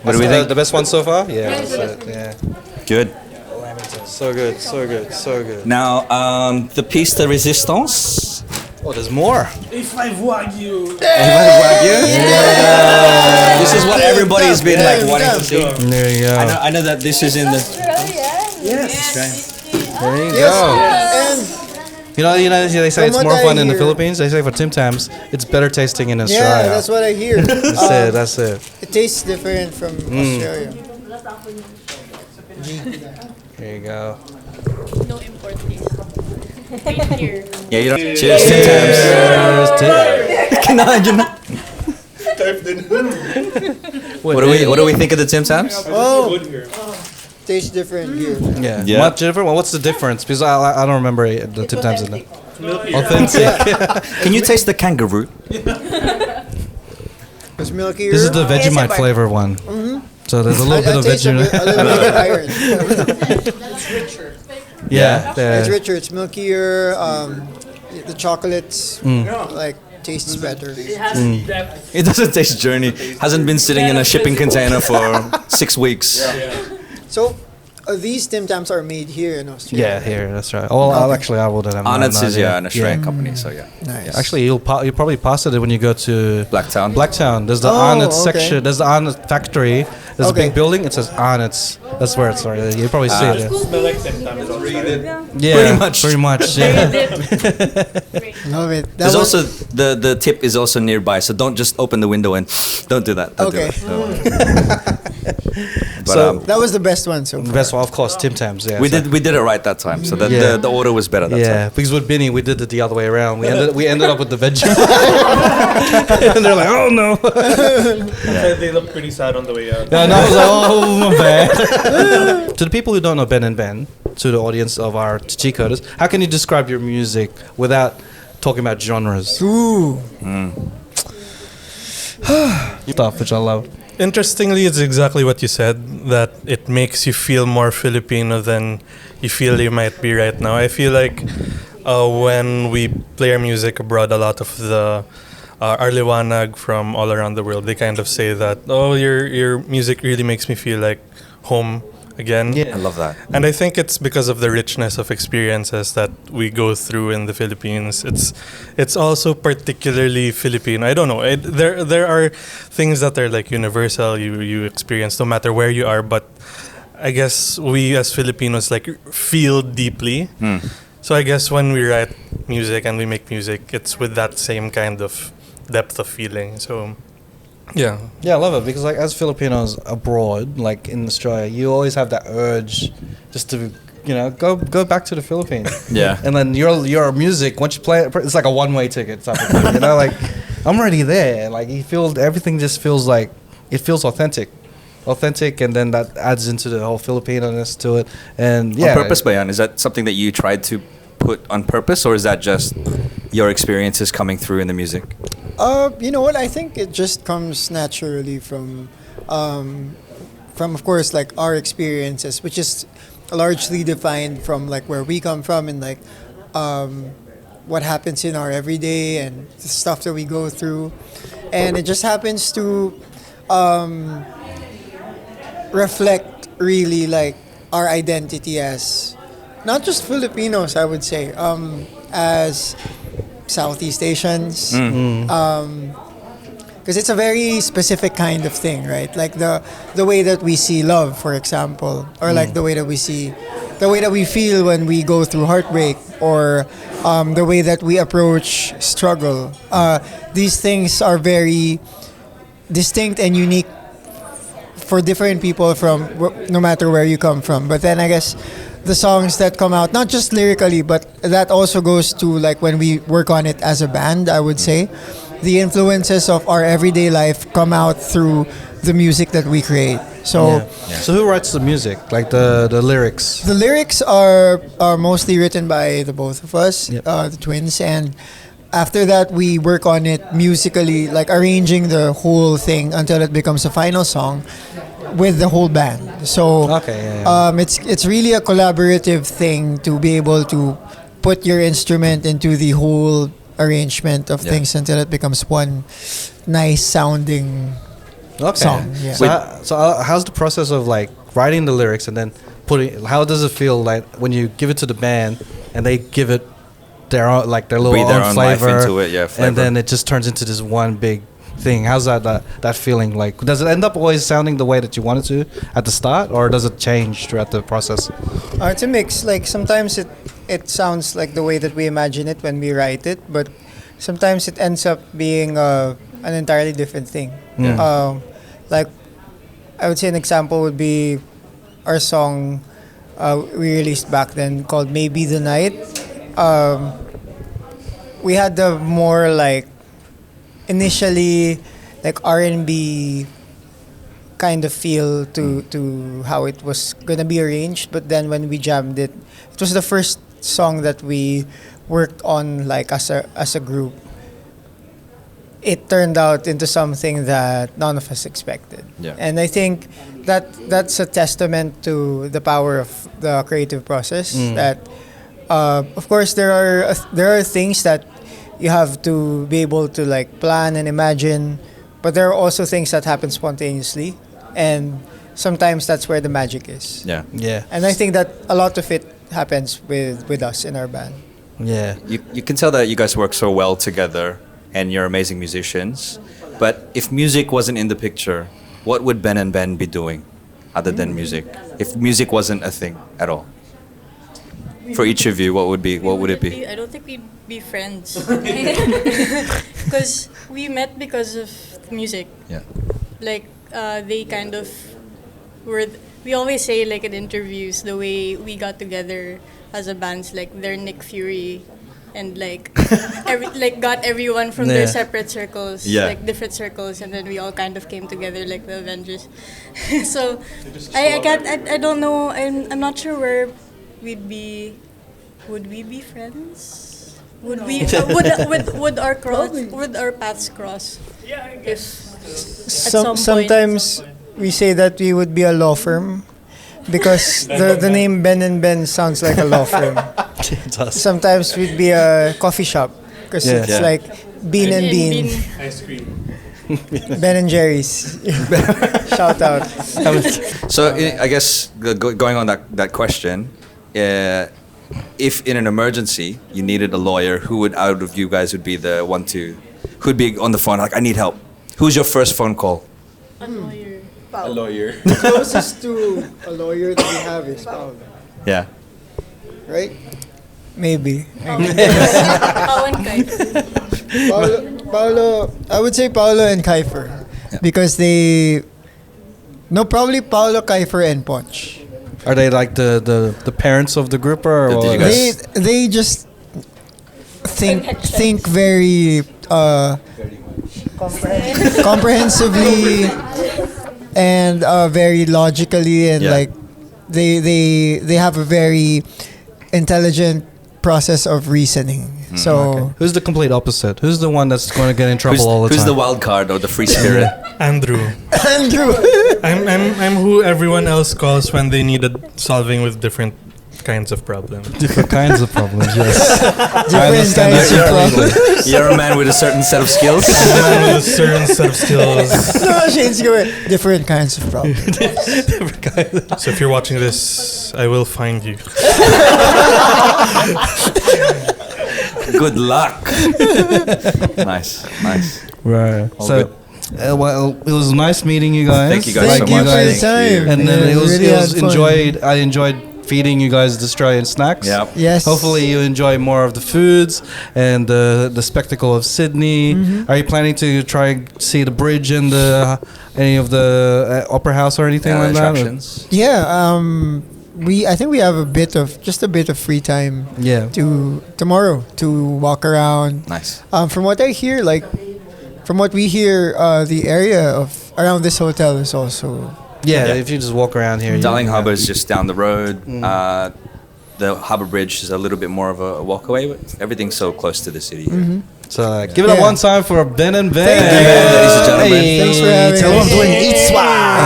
What do we think? The best one so far? Yeah. That's it, yeah. Good. So good. Now, the piece de resistance. Oh, there's more. A5 Wagyu. This is what everybody's been like wanting to see. There you go. I know that this is in the. Yes. There you Yes. go. And You know, they say From it's what more I fun in the hear- Philippines. They say for Tim Tams, it's better tasting in Australia. yeah, that's what I hear. That's it. It tastes different from Australia. There you go. No import taste. Here. Yeah, you don't. Cheers, Tim Tams. What do we think of the Tim Tams? Oh, tastes different here. Yeah. Yeah. Much different. Well, what's the difference? Because I don't remember the Tim Tams in there. Authentic. Can you taste the kangaroo? It's milkier. This is the Vegemite flavor one. So there's a little bit of Vegemite. A little bit of iron. Yeah. It's richer. It's milkier. The chocolates like tastes better. It doesn't taste journey. Hasn't been sitting in a shipping container for 6 weeks. So these Tim Tams are made here in Australia. Yeah, here. That's right. Well, actually, I wouldn't have. Arnott's no is idea. an Australian company, so yeah. Nice. Actually, you'll probably pass it when you go to Blacktown. Blacktown. There's the Oh, Arnott's okay. section. There's the Arnott's factory. There's a Okay. big building. It says Arnott's. That's where it's. Sorry, you probably see it. Smell like sometimes outside. Yeah, pretty much. Yeah. Love it. There's also the tip is also nearby, so don't just open the window and don't do that. Don't do Okay. that. But So- That was the best one so far. Best one, of course, Tim Tams. Yeah, we so- did it right that time. So that Yeah. the order was better that Yeah, time. because with Benny we did it the other way around. We ended up with the veggie, and they're like, "Oh no!" They look pretty sad on the way out. And I was like, "Oh my bad." To the people who don't know Ben and Ben, to the audience of our Cheatcoders, how can you describe your music without talking about genres? Ooh. Stuff which I love. Interestingly, it's exactly what you said, that it makes you feel more Filipino than you feel you might be right now. I feel like when we play our music abroad, a lot of the Arlewanag from all around the world, they kind of say that, oh, your music really makes me feel like home again. Yeah. I love that. And I think it's because of the richness of experiences that we go through in the Philippines. It's also particularly Filipino. I don't know. There are things that are like universal. You experience no matter where you are. But I guess we as Filipinos like feel deeply. So I guess when we write music and we make music, it's with that same kind of depth of feeling. So yeah. Yeah, I love it because like as Filipinos abroad, like in Australia, you always have that urge just to go back to the Philippines. Yeah. And then your music, once you play it, it's like a one-way ticket type of thing. Like I'm already there. Like you feel everything just feels like it feels authentic, and then that adds into the whole Filipino-ness to it. And yeah, On purpose, Bayan, is that something that you tried to put on purpose, or is that just your experiences coming through in the music? You know what? I think it just comes naturally from of course, like our experiences, which is largely defined from like where we come from and like what happens in our everyday and the stuff that we go through, and it just happens to reflect really like our identity as not just Filipinos, I would say, as Southeast Asians, because it's a very specific kind of thing, right? Like the way that we see love, for example, or like the way that we feel when we go through heartbreak, or the way that we approach struggle. These things are very distinct and unique for different people from no matter where you come from. But then I guess the songs that come out, not just lyrically, but that also goes to like when we work on it as a band, I would say. The influences of our everyday life come out through the music that we create. So So who writes the music? Like the lyrics? the lyrics are mostly written by the both of us, Yep. the twins, and after that we work on it musically, like arranging the whole thing until it becomes a final song with the whole band. So it's really a collaborative thing to be able to put your instrument into the whole arrangement of things until it becomes one nice sounding song. Yeah. So how's the process of like writing the lyrics and then putting? How does it feel like when you give it to the band and they give it their own, like their little Breathe their own own life flavor into it, flavor. and then it just turns into this one big thing? How's that feeling like? Does it end up always sounding the way that you want it to at the start, or does it change throughout the process? It's a mix. Like sometimes it sounds like the way that we imagine it when we write it, but sometimes it ends up being an entirely different thing. Like I would say an example would be our song we released back then called "Maybe the Night." We had the more like initially like R&B kind of feel to how it was gonna be arranged, but then when we jammed it, it was the first song that we worked on like as a group. It turned out into something that none of us expected. Yeah. And I think that's a testament to the power of the creative process. That of course there are things that you have to be able to like plan and imagine, but there are also things that happen spontaneously, and sometimes that's where the magic is. Yeah. And I think that a lot of it happens with us in our band. Yeah. You can tell that you guys work so well together and you're amazing musicians. But if music wasn't in the picture, what would Ben and Ben be doing other than music? If music wasn't a thing at all? For each of you, what would it be? I don't think we'd be friends. Because we met because of music. Yeah. Like they kind of we always say like in interviews the way we got together as a band's like they're Nick Fury and like got everyone from their separate circles, like different circles, and then we all kind of came together like the Avengers. So I don't know. I'm not sure where we'd be. Would we be friends? Would we? Would our paths cross? Yeah, I guess. Sometimes we say that we would be a law firm because the name Ben and Ben sounds like a law firm. It does. Sometimes we'd be a coffee shop because it's like Bean and Bean. Ice cream. Ben and Jerry's. Shout out. So I guess going on that question, if in an emergency you needed a lawyer, who would out of you guys would be the one who'd be on the phone like I need help? Who's your first phone call? A lawyer. A lawyer. The closest to a lawyer that we have is Paolo. Yeah. Right? Maybe. Pao and Kaifer. Paolo, I would say Paolo and Kaifer. Because probably Paolo, Kaifer, and Ponch. Are they like the parents of the group or Did you guys- They just think very comprehensively and very logically, and like they have a very intelligent process of reasoning. So who's the complete opposite? Who's the one that's going to get in trouble all the time? Who's the wild card or the free spirit? Andrew. I'm who everyone else calls when they need solving with different kinds of problems. Different kinds of problems, yes. different kinds of problems. You're a man with a certain set of skills. I'm a man with a certain set of skills. No, Shane's going different kinds of problems. So if you're watching this, I will find you. Good luck. Nice. Right. All So, well, it was nice meeting you guys. Thank you guys Thank so you much. for your time. And then it was really I enjoyed feeding you guys the Australian snacks. Yep. Yes. Hopefully you enjoy more of the foods and the spectacle of Sydney. Are you planning to try and see the bridge and any of the opera house or anything like attractions. Yeah. I think we have a bit of free time. Yeah. Tomorrow to walk around. Nice. From what I hear, from what we hear, the area around this hotel is also. Yeah, if you just walk around here. Darling Harbour is just down the road. The Harbour Bridge is a little bit more of a walk away, but everything's so close to the city. So give it up one time for Ben and Ben. Thank you. Ladies and gentlemen. Hey, thanks for having Tell them I'm doing Eat Swag.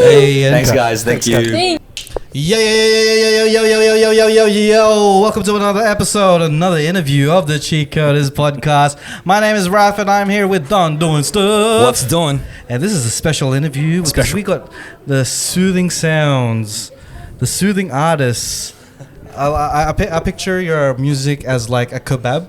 Hey, Thanks, guys. Thank you. Yo. Welcome to another episode, another interview of the Cheatcoders podcast. My name is Raf and I'm here with Don doing stuff. What's doing? And this is a special interview because we got the soothing sounds, the soothing artists. I picture your music as like a kebab.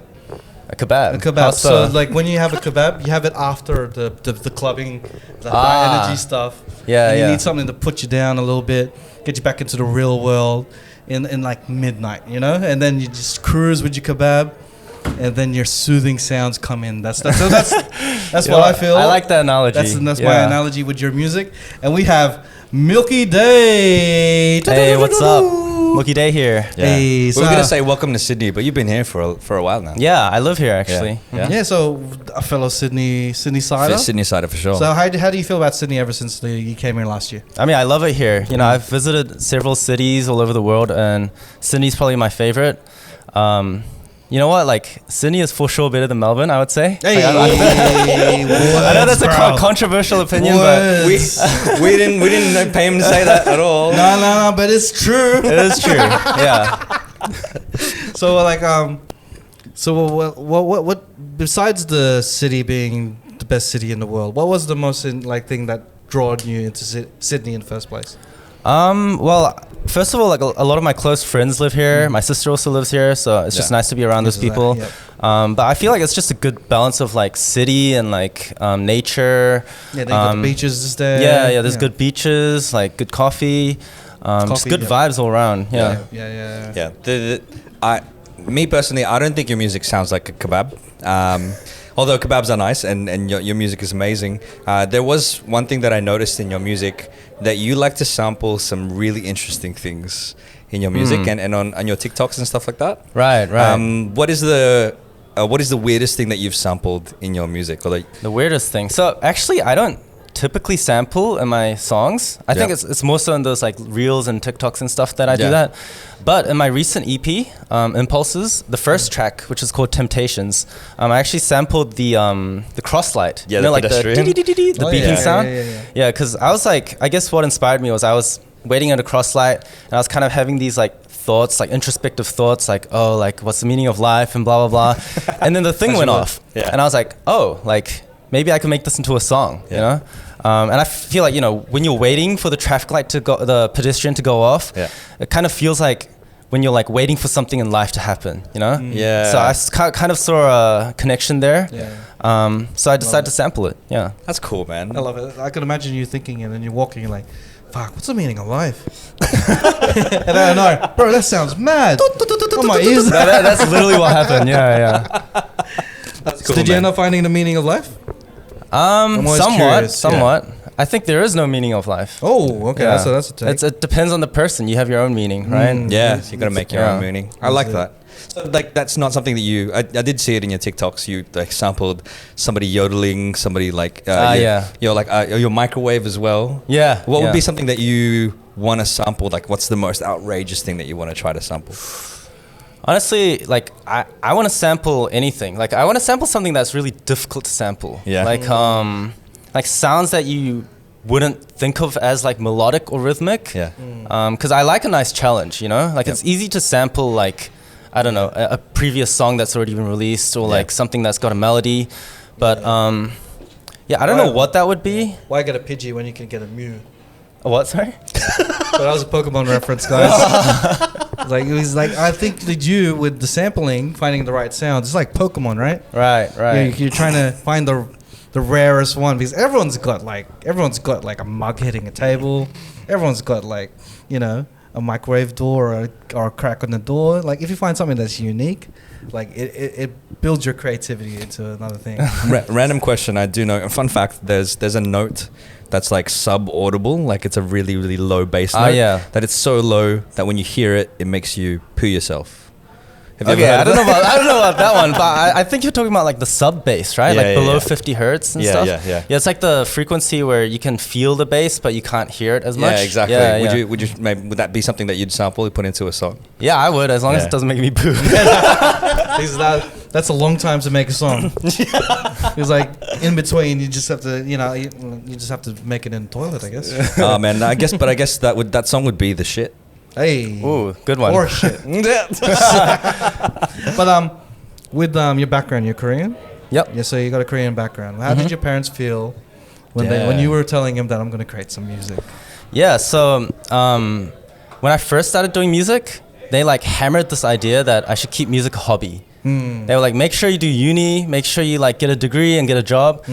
A kebab. A kebab. So like when you have a kebab, you have it after the clubbing, the high energy stuff. Yeah, and you yeah. need something to put you down a little bit, get you back into the real world in like midnight, you know? And then you just cruise with your kebab, and then your soothing sounds come in. That's what I feel. I like that analogy. That's my analogy with your music. And we have Milky Day. Hey, what's up? Milky Day here. Yeah. Hey, we so were gonna say welcome to Sydney, but you've been here for a while now. Yeah, I live here actually. Yeah, so a fellow Sydney sider. Sydney sider for sure. So how do you feel about Sydney ever since you came here last year? I mean, I love it here. You know, I've visited several cities all over the world, and Sydney's probably my favorite. You know what? Like, Sydney is for sure better than Melbourne, I would say. Hey, I know that's a controversial opinion, but we didn't pay him to say that at all. No, but it's true. It is true. Yeah. So like what besides the city being the best city in the world, what was the most thing that drawn you into Sydney in the first place? Well, first of all, like a lot of my close friends live here. My sister also lives here, so it's just nice to be around those people. But I feel like it's just a good balance of like city and like nature. Yeah, they got the beaches just there. Yeah, there's good beaches, like good coffee, just good vibes all around. Me personally, I don't think your music sounds like a kebab. although kebabs are nice and your music is amazing, there was one thing that I noticed in your music, that you like to sample some really interesting things in your music and on your TikToks and stuff like that. Right. What is the weirdest thing that you've sampled in your music? Or like the weirdest thing. So actually, I don't typically sample in my songs. I think it's more so in those like reels and TikToks and stuff that I do that. But in my recent EP, Impulses, the first track, which is called Temptations, I actually sampled the crosslight. Yeah, you know, the like the beeping sound. Yeah. Because I was like, I guess what inspired me was I was waiting at a crosslight and I was kind of having these like thoughts, like introspective thoughts, like, oh, like what's the meaning of life and blah blah blah. And then the thing went off, and I was like, oh, like maybe I could make this into a song, you know. And I feel like, you know, when you're waiting for the traffic light to go, the pedestrian to go off, it kind of feels like when you're like waiting for something in life to happen, you know. So I kind of saw a connection there. So I decided to sample it. Yeah, that's cool, man. I love it. I could imagine you thinking it and you're walking, you're like, fuck, what's the meaning of life? And I know, bro, that sounds mad. Oh my ears. That's literally what happened. Yeah. That's cool, did you end up finding the meaning of life? Somewhat. I think there is no meaning of life. Oh, okay. That's a take. It depends on the person. You have your own meaning, right? Yeah, you gotta make your own meaning. I like that. So, like, that's not something that you. I did see it in your TikToks. You like sampled somebody yodeling, somebody like. You're like your microwave as well. Yeah. What would be something that you want to sample? Like, what's the most outrageous thing that you want to try to sample? Honestly, like I want to sample anything. Like I want to sample something that's really difficult to sample. Yeah. Like sounds that you wouldn't think of as like melodic or rhythmic. Yeah. Because I like a nice challenge, you know. Like it's easy to sample like, I don't know, a previous song that's already been released or like something that's got a melody, but I don't know what that would be. Why get a Pidgey when you can get a Mew? A what? Sorry. But that was a Pokemon reference, guys. Like it was like, I think that you with the sampling, finding the right sounds, it's like Pokemon, right? Right. You're trying to find the rarest one, because everyone's got like a mug hitting a table, everyone's got like, you know, a microwave door or a crack on the door. Like if you find something that's unique, like it builds your creativity into another thing. Random question. I do know. A fun fact. There's a note that's like sub-audible, like it's a really, really low bass note. That it's so low that when you hear it, it makes you poo yourself. Okay, I don't know about that one, but I think you're talking about like the sub bass, right? Like below 50 hertz and stuff. Yeah, it's like the frequency where you can feel the bass, but you can't hear it as much. Yeah, exactly. Would that be something that you'd sample, put into a song? Yeah, I would, as long as it doesn't make me poo. That's a long time to make a song. It's like in between, you just have to, you just have to make it in the toilet, I guess. Oh man, I guess that song would be the shit. Hey, ooh, good one. Or shit. But with your background, you're Korean. Yep. Yeah, so you got a Korean background. How did your parents feel when you were telling them that I'm going to create some music? Yeah. So when I first started doing music, they like hammered this idea that I should keep music a hobby. They were like, make sure you do uni, make sure you like get a degree and get a job,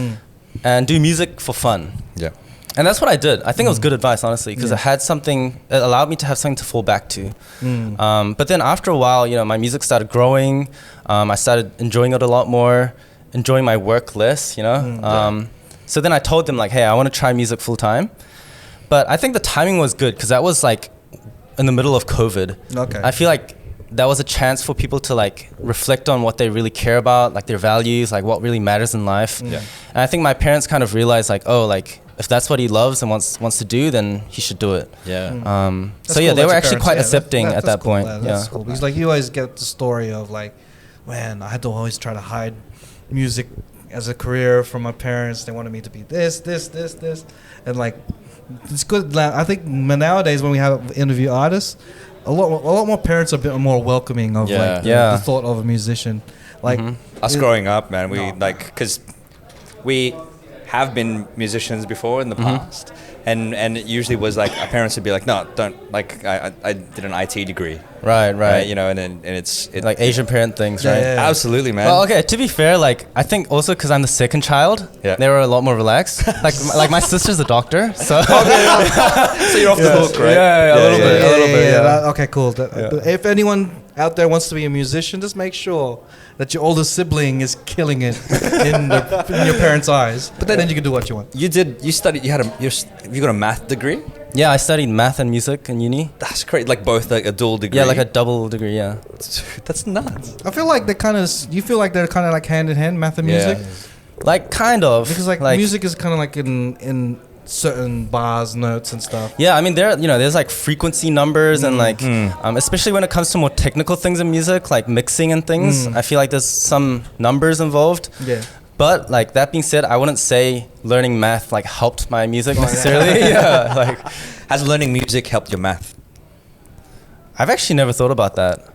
and do music for fun. Yeah. And that's what I did. I think it was good advice, honestly, because it allowed me to have something to fall back to. But then after a while, my music started growing. I started enjoying it a lot more, enjoying my work less, So then I told them like, hey, I want to try music full time. But I think the timing was good because that was like in the middle of COVID. Okay. I feel like that was a chance for people to like reflect on what they really care about, like their values, like what really matters in life. And I think my parents kind of realized like, oh, like if that's what he loves and wants to do, then he should do it. Yeah. So yeah, they were actually quite accepting at that point. That's cool. Because like you always get the story of like, man, I had to always try to hide music as a career from my parents. They wanted me to be this, and like it's good. I think nowadays when we have interview artists, a lot more parents are a bit more welcoming of the thought of a musician. Like us growing up, man, because we have been musicians before in the past, and it usually was like our parents would be like, no, don't, like I did an IT degree, Right. You know, and it's like Asian parent things, right? Absolutely, man. Well, okay. To be fair, like I think also because I'm the second child, they were a lot more relaxed. like my sister's a doctor, so so you're off the hook, right? Yeah, a little bit. Yeah. Okay, cool. If anyone out there wants to be a musician, just make sure that your older sibling is killing it in your parents' eyes. But then you can do what you want. You studied. You got a math degree. Yeah, I studied math and music in uni. That's great. Like both, like a dual degree. Yeah, like a double degree. Yeah, that's nuts. I feel like you feel like they're kind of like hand in hand, math and music. Like kind of because like music is kind of like in certain bars, notes, and stuff. Yeah, I mean there's like frequency numbers and like especially when it comes to more technical things in music, like mixing and things. I feel like there's some numbers involved. Yeah. But like that being said, I wouldn't say learning math like helped my music necessarily. Yeah, like has learning music helped your math? I've actually never thought about that.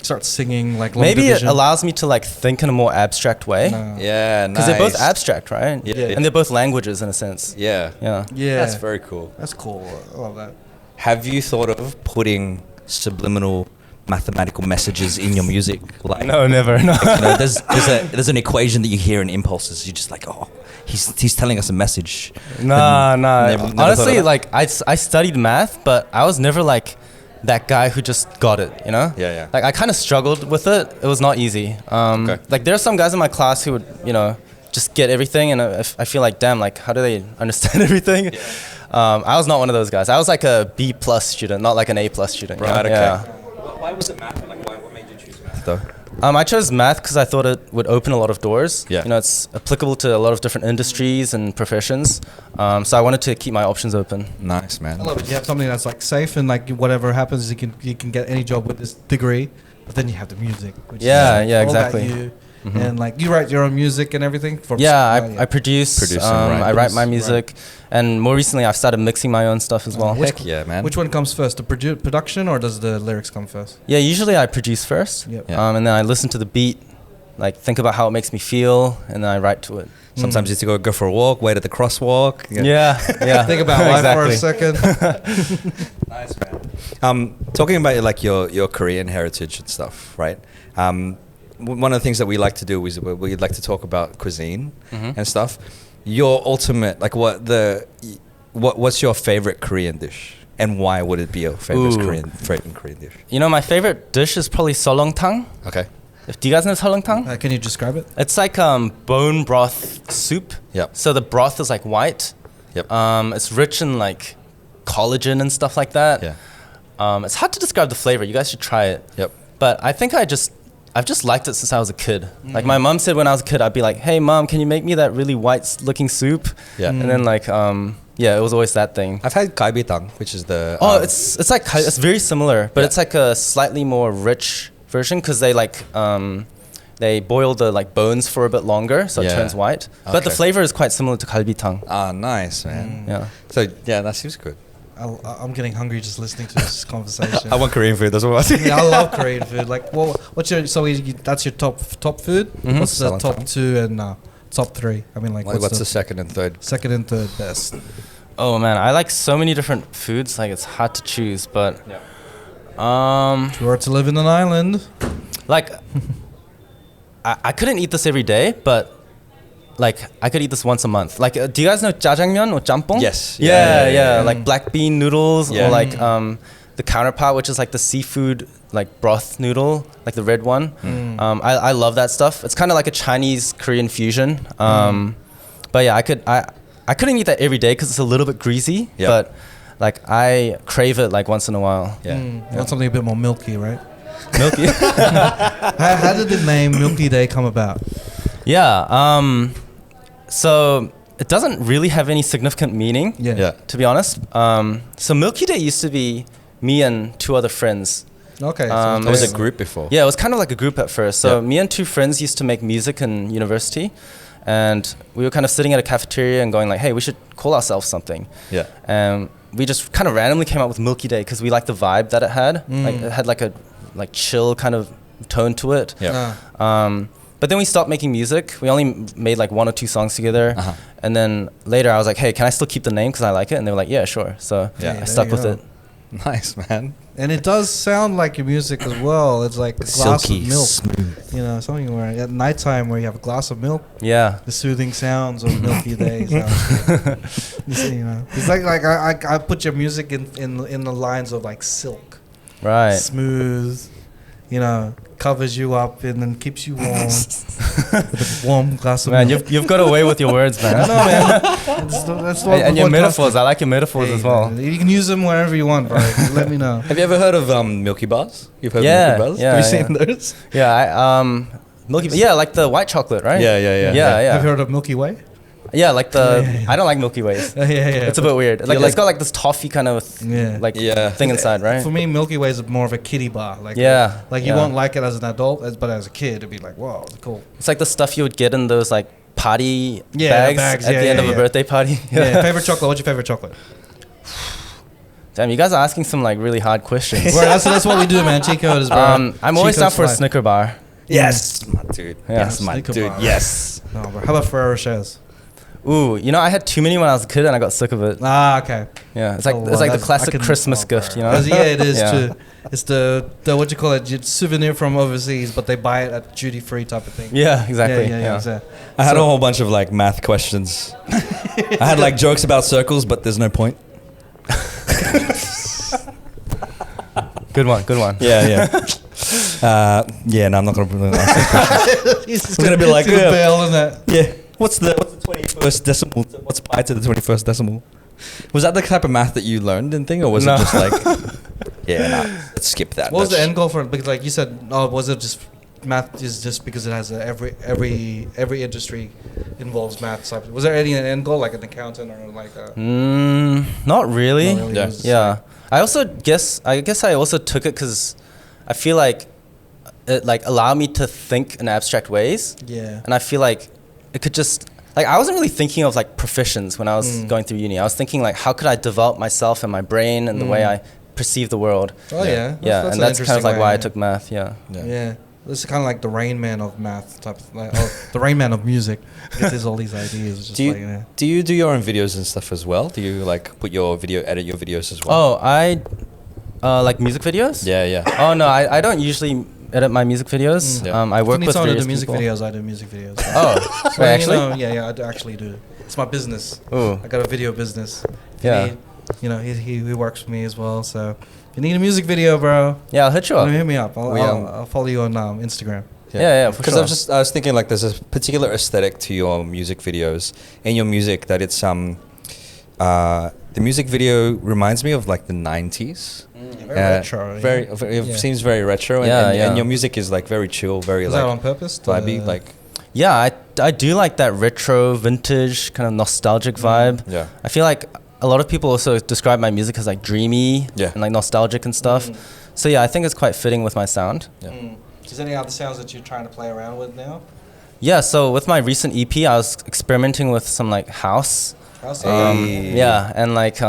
Start singing like long maybe division. it allows me to like think in a more abstract way. No. Yeah, because they're both abstract, right? Yeah. And they're both languages in a sense. Yeah. That's very cool. That's cool. I love that. Have you thought of putting subliminal mathematical messages in your music? Like no, never. No. You know, there's an equation that you hear in impulses. You're just like, oh, he's telling us a message. Nah. Never Honestly, like I studied math, but I was never like that guy who just got it, you know? Yeah. Like I kind of struggled with it. It was not easy. Like there are some guys in my class who would, you know, just get everything, and I feel like, damn, like how do they understand everything? Yeah. I was not one of those guys. I was like a B+ student, not like an A+ student. Right. You know? Okay. Yeah. Why was it math? Like, what made you choose math though? I chose math because I thought it would open a lot of doors. Yeah. You know, it's applicable to a lot of different industries and professions. So I wanted to keep my options open. Nice, man. I love it. You have something that's like safe, and like whatever happens, you can get any job with this degree. But then you have the music. Which is all exactly. about you. And like you write your own music and everything. I produce. I write my music, and more recently I've started mixing my own stuff as well. Heck yeah, man. Which one comes first, the production or does the lyrics come first? Yeah, usually I produce first, and then I listen to the beat, like think about how it makes me feel, and then I write to it. Sometimes you have to go for a walk, wait at the crosswalk. Yeah. Think about life for a second. Nice, man. Talking about like your Korean heritage and stuff, right? One of the things that we like to do is we like to talk about cuisine and stuff. Your ultimate, like what's your favorite Korean dish, and why would it be your favorite Korean dish? You know, my favorite dish is probably solongtang. Okay. Do you guys know solongtang? Can you describe it? It's like bone broth soup. Yep. So the broth is like white. Yep. It's rich in like collagen and stuff like that. Yeah. It's hard to describe the flavor. You guys should try it. Yep. But I think I've just liked it since I was a kid. Like my mom said when I was a kid, I'd be like, "Hey mom, can you make me that really white-looking soup?" Yeah. And then like, it was always that thing. I've had galbitang, which is the. It's like it's very similar, but it's like a slightly more rich version because they like they boil the like bones for a bit longer, so it turns white. But the flavor is quite similar to galbitang. Ah, nice, man. Yeah. So that seems good. I'm getting hungry just listening to this conversation. I want Korean food. That's what I Yeah, I love Korean food. Like, what's your that's your top food? What's the top 2 and top 3? I mean, like what's the second and third? Second and third best. Oh man, I like so many different foods. Like it's hard to choose, but if you were to live in an island, like I couldn't eat this every day, but like I could eat this once a month. Like, do you guys know jjajangmyeon or jampong? Yes. Yeah. Like black bean noodles or like the counterpart, which is like the seafood like broth noodle, like the red one. I love that stuff. It's kind of like a Chinese Korean fusion. But yeah, I couldn't eat that every day because it's a little bit greasy. Yeah. But like I crave it like once in a while. Yeah. You want something a bit more milky, right? Milky. How did the name Milky Day come about? Yeah. So it doesn't really have any significant meaning. Yeah. To be honest. So Milky Day used to be me and 2 other friends. Okay. It was a group before. Yeah, it was kind of like a group at first. So me and 2 friends used to make music in university, and we were kind of sitting at a cafeteria and going like, "Hey, we should call ourselves something." Yeah. And we just kind of randomly came up with Milky Day because we liked the vibe that it had. Like it had like a chill kind of tone to it. Yeah. But then we stopped making music. We only made like 1 or 2 songs together. And then later I was like, "Hey, can I still keep the name because I like it?" And they were like, "Yeah, sure." So I stuck with it. Nice, man. And it does sound like your music as well. It's like a glass Silky of milk. smooth. You know, something where at nighttime where you have a glass of milk. Yeah. The soothing sounds of milky day. You know, it's like I put your music in the lines of like silk. Right. Smooth. You know, covers you up and then keeps you warm. With a warm glass of Man, milk. you've got away with your words, man. I know, man. That's what and your podcast metaphors. is. I like your metaphors as well. Man, you can use them wherever you want, bro. Let me know. Have you ever heard of Milky Bars? You've heard Yeah, of Milky Bars? yeah, Have you yeah. seen those? Yeah, Milky. Yeah, like the white chocolate, right? Yeah. Have you heard of Milky Way? Yeah, like the. I don't like Milky Ways. Yeah. It's a bit weird. Like it's got like this toffee kind of thing inside, right? For me, Milky Way is more of a kiddie bar. Like you won't like it as an adult, but as a kid, it'd be like, wow, it's cool. It's like the stuff you would get in those like party the bags at the end of a birthday party. Yeah. Favorite chocolate? What's your favorite chocolate? Damn, you guys are asking some like really hard questions. Well, that's what we do, man. Cheatcoders, bro. I'm always down for a Life. Snicker bar. Yes, my dude. Yeah. Yes, my Snicker dude. bar. Yes. No, bro. How about Ferrero Rochers? Ooh, you know, I had too many when I was a kid and I got sick of it. Ah, okay. Yeah, it's like the classic Christmas gift, you know. Yeah, it is too. It's the what you call it, souvenir from overseas, but they buy it at duty free type of thing. Yeah, exactly. Yeah. I had a whole bunch of like math questions. I had like jokes about circles, but there's no point. Good one. Yeah. No, I'm not gonna answer that question. It's gonna be like bail on that. Yeah. What's the 21st decimal? What's pi to the 21st decimal? Was that the type of math that you learned and thing, or was it just like? Let's skip that. What was the end goal for it? Because like you said, was it just math? Is just because it has every industry involves math. So was there any end goal, like an accountant or like a? Not really. Yeah. I guess I also took it because I feel like it like allowed me to think in abstract ways. Yeah. And I feel like it could just like I wasn't really thinking of like professions when I was going through uni. I was thinking like how could I develop myself and my brain and the way I perceive the world. Oh yeah. And that's kind of like why I took math. Yeah. This is kind of like the Rain Man of math type of, like, the Rain Man of music. There's all these ideas. It's just Do you do your own videos and stuff as well? Do you like edit your videos as well? Oh, I like music videos? Yeah. Oh no, I don't usually edit my music videos. I work with I various do music people. videos. I do music videos. Oh, so, actually? I do actually do. It's my business. Ooh. I got a video business. Yeah. He works for me as well. So if you need a music video, bro. Yeah, I'll hit you up. Hit me up. I'll follow you on Instagram. Yeah, for sure. Because I was thinking like there's a particular aesthetic to your music videos and your music that it's the music video reminds me of like the 90s. Very retro. It seems very retro, and your music is like very chill, very Is like that on purpose? vibey, like. Yeah, I do like that retro, vintage, kind of nostalgic vibe. Yeah. I feel like a lot of people also describe my music as like dreamy and like nostalgic and stuff. So yeah, I think it's quite fitting with my sound. Yeah. Is there any other sounds that you're trying to play around with now? Yeah, so with my recent EP, I was experimenting with some like house. Yeah, and like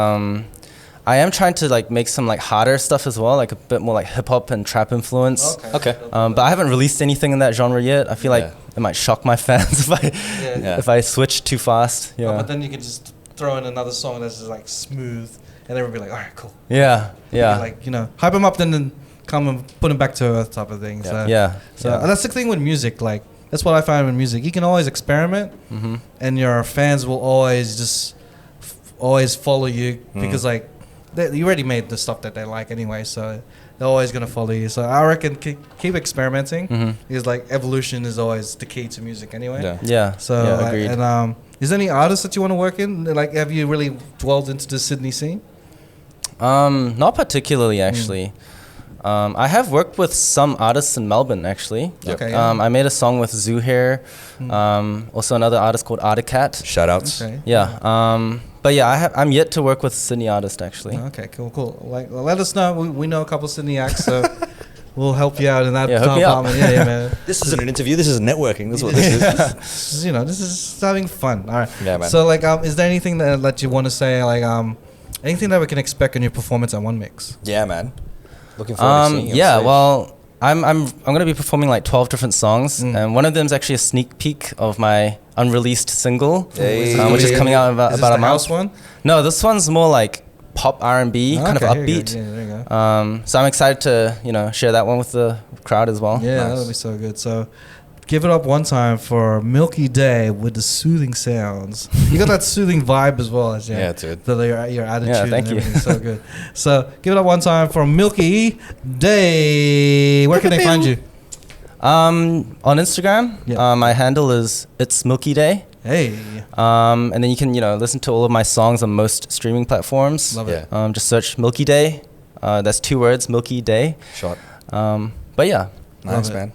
I am trying to like make some like harder stuff as well, like a bit more like hip hop and trap influence. Okay. But I haven't released anything in that genre yet. I feel like it might shock my fans if I switch too fast. Yeah. But then you can just throw in another song that's just like smooth, and everyone be like, all right, cool. Yeah. Like hype them up, then come and put them back to earth type of thing. So, and that's the thing with music. Like that's what I find with music. You can always experiment, and your fans will always always follow you because like you already made the stuff that they like anyway. So they're always gonna follow you. So I reckon keep experimenting. Because like evolution is always the key to music anyway. Yeah. So agreed. And is there any artists that you want to work in? Like, have you really dwelled into the Sydney scene? Not particularly actually. I have worked with some artists in Melbourne actually. Okay. I made a song with Zoo Hair. Also another artist called Articat. Shout outs. Okay. Yeah. But yeah, I'm yet to work with Sydney artists actually. Okay, cool. Like, let us know. We know a couple of Sydney acts, so we'll help you out in that hook me up. department. Yeah, man. This isn't an interview. This is networking. That's what this is. This is having fun. All right. Yeah, man. So, like, is there anything that you want to say? Like, anything that we can expect in your performance at One Mix? Yeah, man. Looking forward to seeing you. Yeah, well, I'm gonna be performing like 12 different songs, and one of them is actually a sneak peek of my unreleased single, which is coming out about a month. House one? No, this one's more like pop R&B, kind of Okay, here you go. upbeat. Yeah, there you go. So I'm excited to share that one with the crowd as well. Yeah, that'll be so good. So give it up one time for Milky Day with the soothing sounds. You got that soothing vibe as well as Yeah, dude. Your attitude. Yeah, thank and you. everything's so good. So give it up one time for Milky Day. Where can they find you? On Instagram, Yeah. my handle is It's Milky Day. Hey. And then you can listen to all of my songs on most streaming platforms. Love it. Just search Milky Day. That's 2 words, Milky Day. Short. But yeah. Nice, it. man.